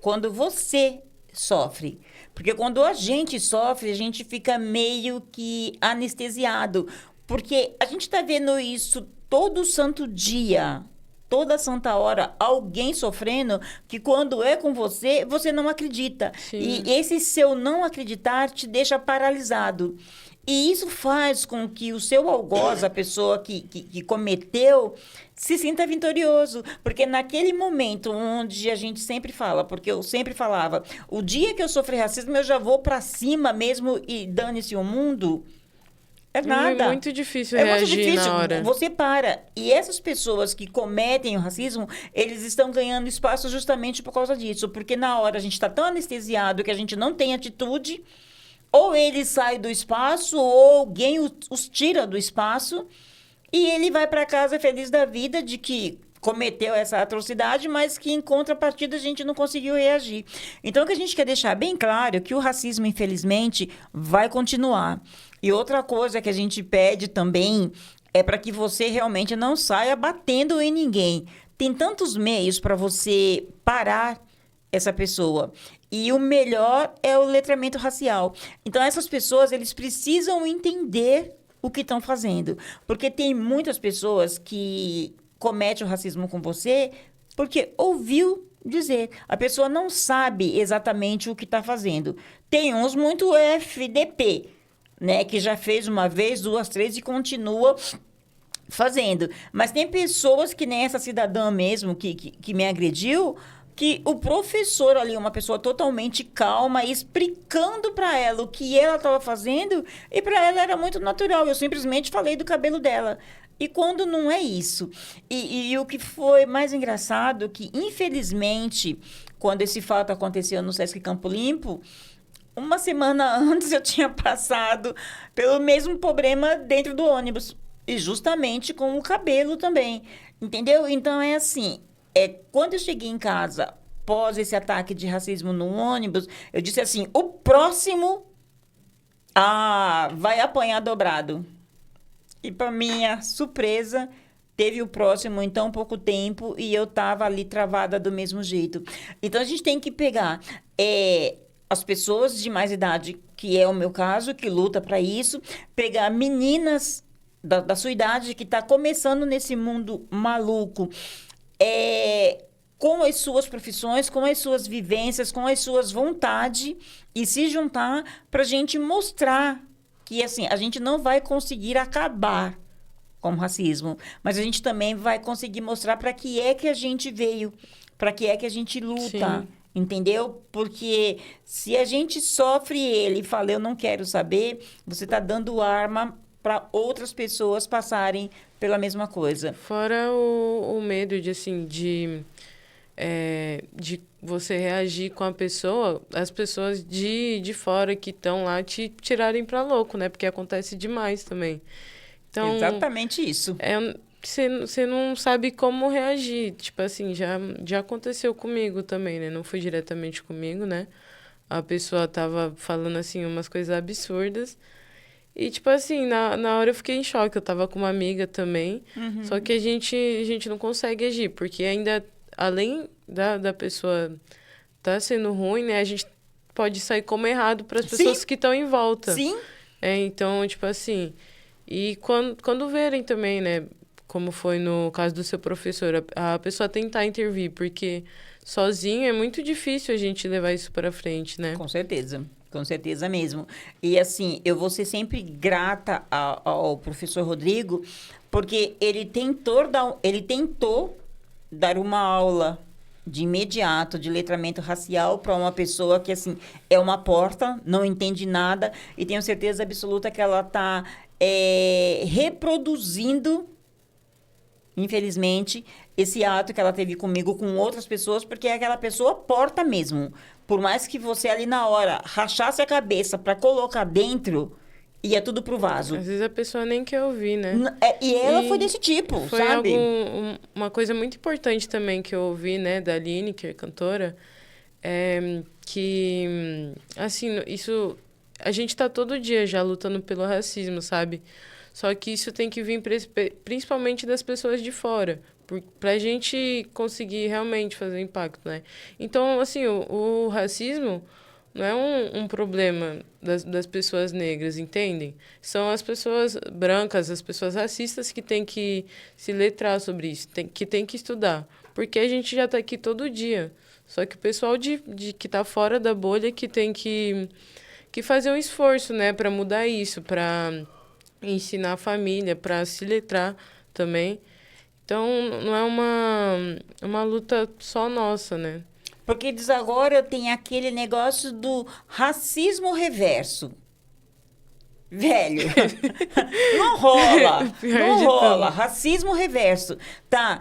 [SPEAKER 1] quando você sofre. Porque quando a gente sofre, a gente fica meio que anestesiado. Porque a gente está vendo isso todo santo dia, toda santa hora, alguém sofrendo, que quando é com você, você não acredita.
[SPEAKER 2] Sim.
[SPEAKER 1] E esse seu não acreditar te deixa paralisado. E isso faz com que o seu algoz, a pessoa que cometeu, se sinta vitorioso. Porque naquele momento onde a gente sempre fala, porque eu sempre falava, o dia que eu sofrer racismo, eu já vou para cima mesmo e dane-se o mundo. É nada.
[SPEAKER 2] É muito difícil
[SPEAKER 1] É muito
[SPEAKER 2] reagir
[SPEAKER 1] difícil.
[SPEAKER 2] na hora.
[SPEAKER 1] Você para. E essas pessoas que cometem o racismo, eles estão ganhando espaço justamente por causa disso. Porque na hora a gente está tão anestesiado que a gente não tem atitude. Ou ele sai do espaço, ou alguém os tira do espaço, e ele vai para casa feliz da vida de que cometeu essa atrocidade, mas que em contrapartida a gente não conseguiu reagir. Então, o que a gente quer deixar bem claro é que o racismo, infelizmente, vai continuar. E outra coisa que a gente pede também é para que você realmente não saia batendo em ninguém. Tem tantos meios para você parar essa pessoa. E o melhor é o letramento racial. Então, essas pessoas, eles precisam entender o que estão fazendo. Porque tem muitas pessoas que cometem o racismo com você porque ouviu dizer. A pessoa não sabe exatamente o que está fazendo. Tem uns muito FDP, né? Que já fez uma vez, 2, 3 e continua fazendo. Mas tem pessoas que nem essa cidadã mesmo que me agrediu, que o professor ali, uma pessoa totalmente calma, explicando para ela o que ela estava fazendo, e para ela era muito natural. Eu simplesmente falei do cabelo dela. E quando não é isso? E o que foi mais engraçado, que infelizmente, quando esse fato aconteceu no Sesc Campo Limpo, uma semana antes eu tinha passado pelo mesmo problema dentro do ônibus. E justamente com o cabelo também. Entendeu? Então é assim. Quando eu cheguei em casa, após esse ataque de racismo no ônibus, eu disse assim, o próximo vai apanhar dobrado. E para minha surpresa, teve o próximo em tão pouco tempo e eu estava ali travada do mesmo jeito. Então, a gente tem que pegar as pessoas de mais idade, que é o meu caso, que luta para isso, pegar meninas da sua idade que está começando nesse mundo maluco, com as suas profissões, com as suas vivências, com as suas vontades, e se juntar para a gente mostrar que assim, a gente não vai conseguir acabar com o racismo, mas a gente também vai conseguir mostrar para que é que a gente veio, para que é que a gente luta. Sim. Entendeu? Porque se a gente sofre ele e fala, eu não quero saber, você está dando arma para outras pessoas passarem pela mesma coisa.
[SPEAKER 2] Fora o medo de, assim, de você reagir com a pessoa, as pessoas de fora que estão lá te tirarem pra louco, né? Porque acontece demais também. Então,
[SPEAKER 1] Exatamente isso.
[SPEAKER 2] você não sabe como reagir. Tipo assim, já aconteceu comigo também, né? Não foi diretamente comigo, né? A pessoa tava falando, assim, umas coisas absurdas. E, tipo assim, na hora eu fiquei em choque. Eu tava com uma amiga também. Só que a gente não consegue agir. Porque ainda, além da pessoa tá sendo ruim, né? A gente pode sair como errado para as pessoas
[SPEAKER 1] Sim.
[SPEAKER 2] que estão em volta.
[SPEAKER 1] Sim.
[SPEAKER 2] Então, tipo assim... E quando verem também, né? Como foi no caso do seu professor, a pessoa tentar intervir. Porque sozinho é muito difícil a gente levar isso para frente, né?
[SPEAKER 1] Com certeza mesmo. E assim, eu vou ser sempre grata ao professor Rodrigo, porque ele tentou dar uma aula de imediato de letramento racial para uma pessoa que, assim, é uma porta, não entende nada, e tenho certeza absoluta que ela está reproduzindo, infelizmente, esse ato que ela teve comigo com outras pessoas, porque é aquela pessoa porta mesmo. Por mais que você ali na hora rachasse a cabeça para colocar dentro, ia tudo pro vaso.
[SPEAKER 2] Às vezes a pessoa nem quer ouvir, né?
[SPEAKER 1] E ela foi desse tipo,
[SPEAKER 2] foi
[SPEAKER 1] sabe?
[SPEAKER 2] Uma coisa muito importante também que eu ouvi, né, da Aline, que é cantora, que, assim, isso... A gente tá todo dia já lutando pelo racismo, sabe? Só que isso tem que vir principalmente das pessoas de fora, pra gente conseguir realmente fazer impacto, né? Então, assim, o racismo não é um problema das pessoas negras, entendem? São as pessoas brancas, as pessoas racistas que têm que se letrar sobre isso, que têm que estudar. Porque a gente já tá aqui todo dia. Só que o pessoal que tá fora da bolha que tem que fazer um esforço, né, para mudar isso, para ensinar a família, para se letrar também. Então, não é uma luta só nossa, né?
[SPEAKER 1] Porque diz agora tem aquele negócio do racismo reverso. Velho, não rola, não rola, racismo reverso. Tá,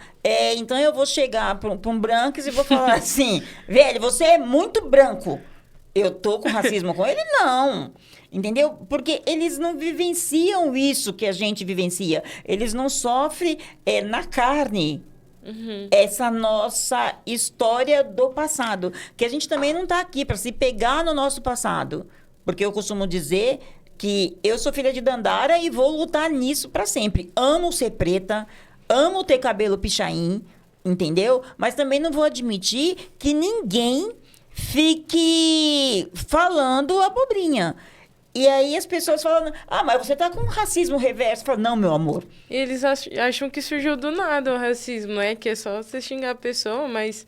[SPEAKER 1] então eu vou chegar para um branco e vou falar assim, velho, você é muito branco. Eu tô com racismo com ele? Não. Entendeu? Porque eles não vivenciam isso que a gente vivencia. Eles não sofrem na carne essa nossa história do passado. Que a gente também não tá aqui para se pegar no nosso passado. Porque eu costumo dizer que eu sou filha de Dandara e vou lutar nisso para sempre. Amo ser preta, amo ter cabelo pichain, entendeu? Mas também não vou admitir que ninguém fique falando abobrinha. E aí as pessoas falam, mas você tá com racismo reverso. Falo, não, meu amor.
[SPEAKER 2] E eles acham que surgiu do nada o racismo, não é? Que é só você xingar a pessoa, mas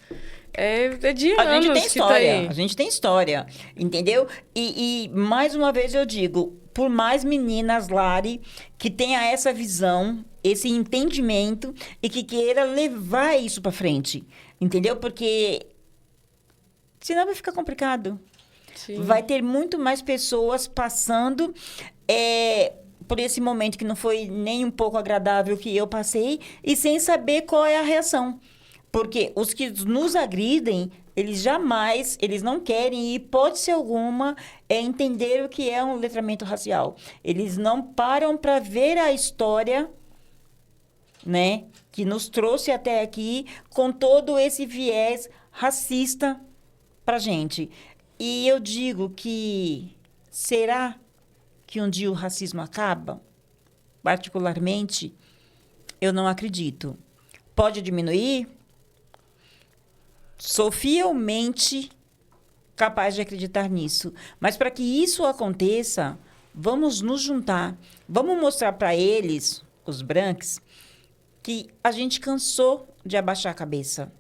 [SPEAKER 2] é de anos
[SPEAKER 1] a gente tem
[SPEAKER 2] que
[SPEAKER 1] história,
[SPEAKER 2] tá aí.
[SPEAKER 1] A gente tem história, entendeu? E mais uma vez eu digo, por mais meninas, Lari, que tenha essa visão, esse entendimento e que queira levar isso para frente, entendeu? Porque senão vai ficar complicado.
[SPEAKER 2] Sim.
[SPEAKER 1] Vai ter muito mais pessoas passando por esse momento que não foi nem um pouco agradável que eu passei e sem saber qual é a reação. Porque os que nos agridem, eles não querem, hipótese alguma, entender o que é um letramento racial. Eles não param para ver a história, né, que nos trouxe até aqui com todo esse viés racista pra gente. E eu digo que será que um dia o racismo acaba? Particularmente, eu não acredito. Pode diminuir? Sou fielmente capaz de acreditar nisso. Mas para que isso aconteça, vamos nos juntar. Vamos mostrar para eles, os brancos, que a gente cansou de abaixar a cabeça.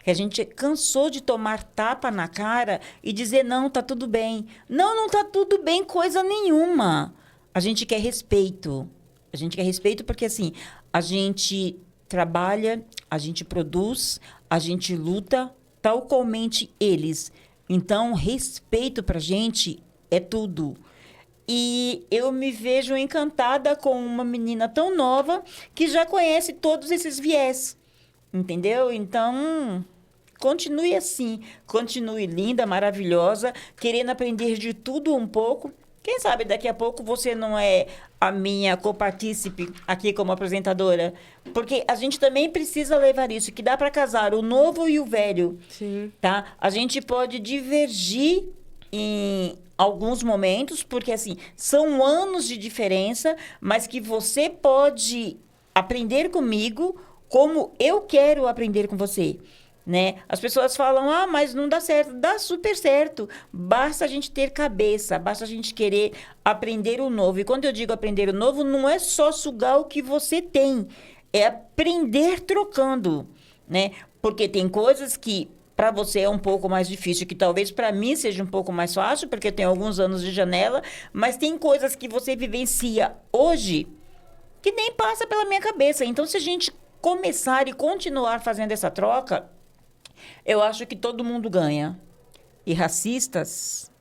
[SPEAKER 1] Que a gente cansou de tomar tapa na cara e dizer, não, tá tudo bem. Não, não tá tudo bem coisa nenhuma. A gente quer respeito. A gente quer respeito porque, assim, a gente trabalha, a gente produz, a gente luta, tal qualmente eles. Então, respeito pra gente é tudo. E eu me vejo encantada com uma menina tão nova que já conhece todos esses viés. Entendeu? Então, continue assim. Continue linda, maravilhosa, querendo aprender de tudo um pouco. Quem sabe daqui a pouco você não é a minha copartícipe aqui como apresentadora. Porque a gente também precisa levar isso, que dá para casar o novo e o velho.
[SPEAKER 2] Sim.
[SPEAKER 1] Tá? A gente pode divergir em alguns momentos, porque assim, são anos de diferença, mas que você pode aprender comigo como eu quero aprender com você. Né? As pessoas falam, mas não dá certo. Dá super certo. Basta a gente ter cabeça, basta a gente querer aprender o novo. E quando eu digo aprender o novo, não é só sugar o que você tem, é aprender trocando, né? Porque tem coisas que para você é um pouco mais difícil, que talvez para mim seja um pouco mais fácil, porque eu tenho alguns anos de janela, mas tem coisas que você vivencia hoje que nem passa pela minha cabeça. Então, se a gente começar e continuar fazendo essa troca, eu acho que todo mundo ganha. E racistas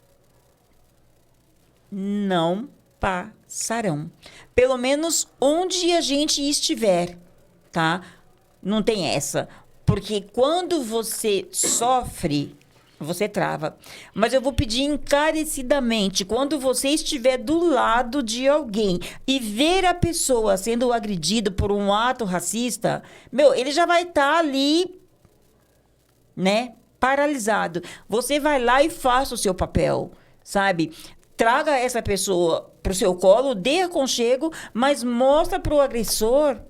[SPEAKER 1] não passarão. Pelo menos onde a gente estiver, tá? Não tem essa. Porque quando você sofre, você trava. Mas eu vou pedir encarecidamente, quando você estiver do lado de alguém e ver a pessoa sendo agredida por um ato racista, ele já vai estar ali, né, paralisado. Você vai lá e faça o seu papel, sabe? Traga essa pessoa para o seu colo, dê aconchego, mas mostra para o agressor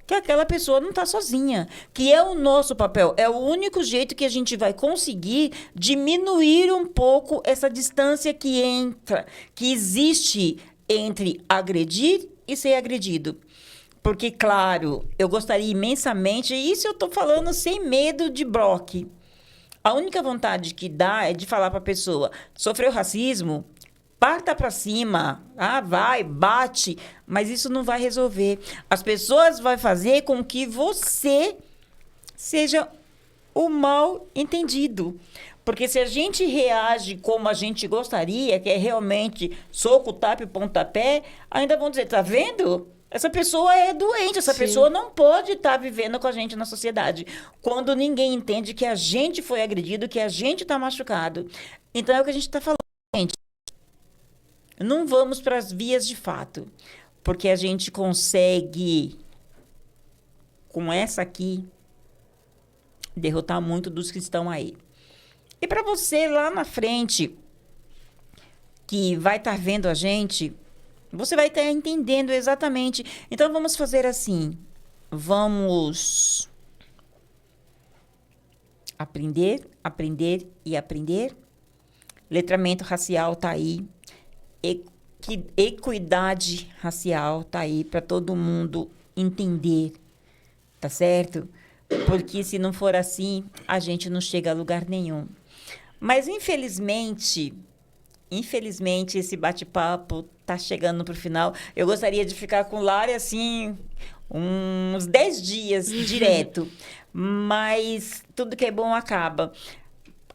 [SPEAKER 1] que aquela pessoa não está sozinha, que é o nosso papel. É o único jeito que a gente vai conseguir diminuir um pouco essa distância que existe entre agredir e ser agredido. Porque, claro, eu gostaria imensamente, e isso eu estou falando sem medo de bloque. A única vontade que dá é de falar para a pessoa, sofreu racismo, parta para cima, vai, bate, mas isso não vai resolver. As pessoas vão fazer com que você seja o mal entendido. Porque se a gente reage como a gente gostaria, que é realmente soco, tapa e pontapé, ainda vão dizer, tá vendo? Essa pessoa é doente, essa pessoa não pode estar vivendo com a gente na sociedade. Quando ninguém entende que a gente foi agredido, que a gente está machucado. Então, é o que a gente está falando, gente. Não vamos para as vias de fato, porque a gente consegue, com essa aqui, derrotar muito dos que estão aí. E para você lá na frente, que vai estar vendo a gente, você vai estar entendendo exatamente. Então, vamos fazer assim. Vamos aprender, aprender e aprender. Letramento racial está aí. Equidade racial está aí para todo mundo entender, tá certo? Porque se não for assim, a gente não chega a lugar nenhum. Mas, infelizmente, esse bate-papo tá chegando pro final. Eu gostaria de ficar com o Lari, assim, uns 10 dias direto. Mas tudo que é bom acaba.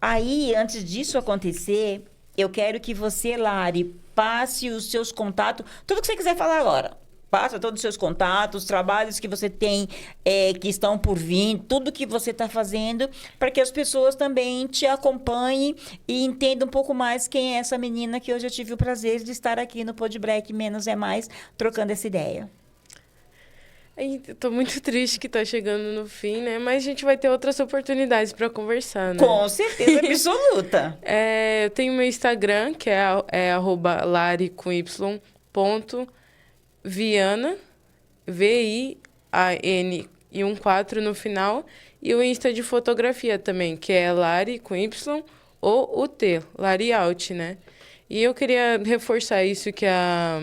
[SPEAKER 1] Aí, antes disso acontecer, eu quero que você, Lari, passe os seus contatos, tudo que você quiser falar agora. Passa todos os seus contatos, trabalhos que você tem, que estão por vir, tudo que você está fazendo, para que as pessoas também te acompanhem e entendam um pouco mais quem é essa menina que hoje eu tive o prazer de estar aqui no Podbreak Menos é Mais, trocando essa ideia.
[SPEAKER 2] Estou muito triste que está chegando no fim, né? Mas a gente vai ter outras oportunidades para conversar, né?
[SPEAKER 1] Com certeza absoluta.
[SPEAKER 2] Eu tenho meu Instagram, que é @lari com y, Viana, V-I-A-N e 4 no final. E o Insta de fotografia também, que é Lari com Y ou o T, Lari Out, né? E eu queria reforçar isso que a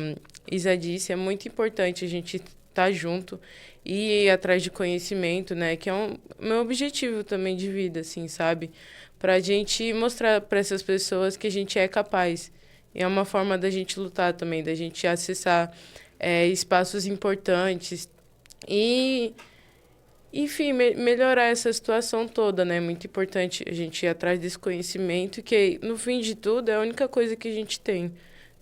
[SPEAKER 2] Isa disse, é muito importante a gente estar junto e ir atrás de conhecimento, né? Que é o meu objetivo também de vida, assim, sabe? Pra gente mostrar para essas pessoas que a gente é capaz. E é uma forma da gente lutar também, da gente acessar espaços importantes e, enfim, melhorar essa situação toda, né? É muito importante a gente ir atrás desse conhecimento, que, no fim de tudo, é a única coisa que a gente tem,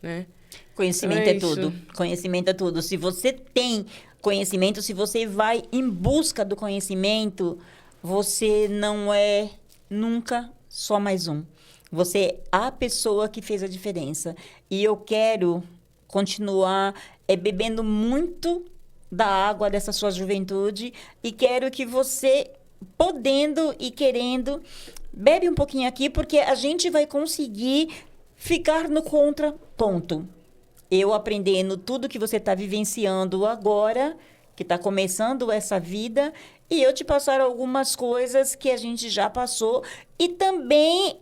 [SPEAKER 2] né?
[SPEAKER 1] Conhecimento
[SPEAKER 2] então
[SPEAKER 1] é tudo. Conhecimento é tudo. Se você tem conhecimento, se você vai em busca do conhecimento, você não é nunca só mais um. Você é a pessoa que fez a diferença. E eu quero continuar bebendo muito da água dessa sua juventude e quero que você, podendo e querendo, bebe um pouquinho aqui, porque a gente vai conseguir ficar no contraponto. Eu aprendendo tudo que você está vivenciando agora, que está começando essa vida, e eu te passar algumas coisas que a gente já passou, e também,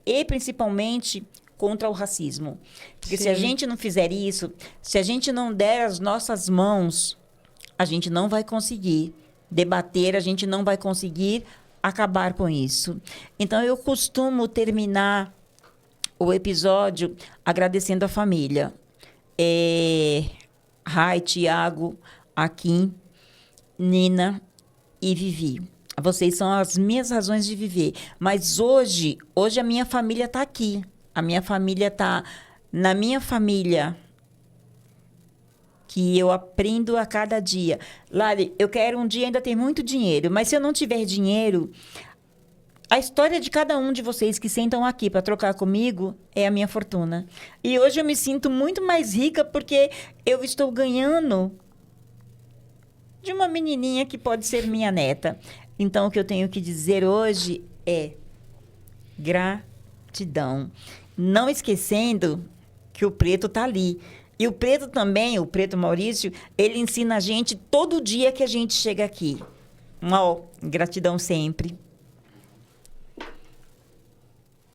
[SPEAKER 1] e principalmente, contra o racismo. Porque se a gente não fizer isso, se a gente não der as nossas mãos, a gente não vai conseguir debater, a gente não vai conseguir acabar com isso. Então, eu costumo terminar o episódio agradecendo a família. Rai, Tiago, Akin, Nina e Vivi. Vocês são as minhas razões de viver. Mas hoje a minha família está aqui. A minha família está na minha família, que eu aprendo a cada dia. Lari, eu quero um dia ainda ter muito dinheiro, mas se eu não tiver dinheiro, a história de cada um de vocês que sentam aqui para trocar comigo é a minha fortuna. E hoje eu me sinto muito mais rica porque eu estou ganhando de uma menininha que pode ser minha neta. Então, o que eu tenho que dizer hoje é gratidão. Não esquecendo que o preto está ali. E o preto também, o preto Maurício, ele ensina a gente todo dia que a gente chega aqui. Gratidão sempre.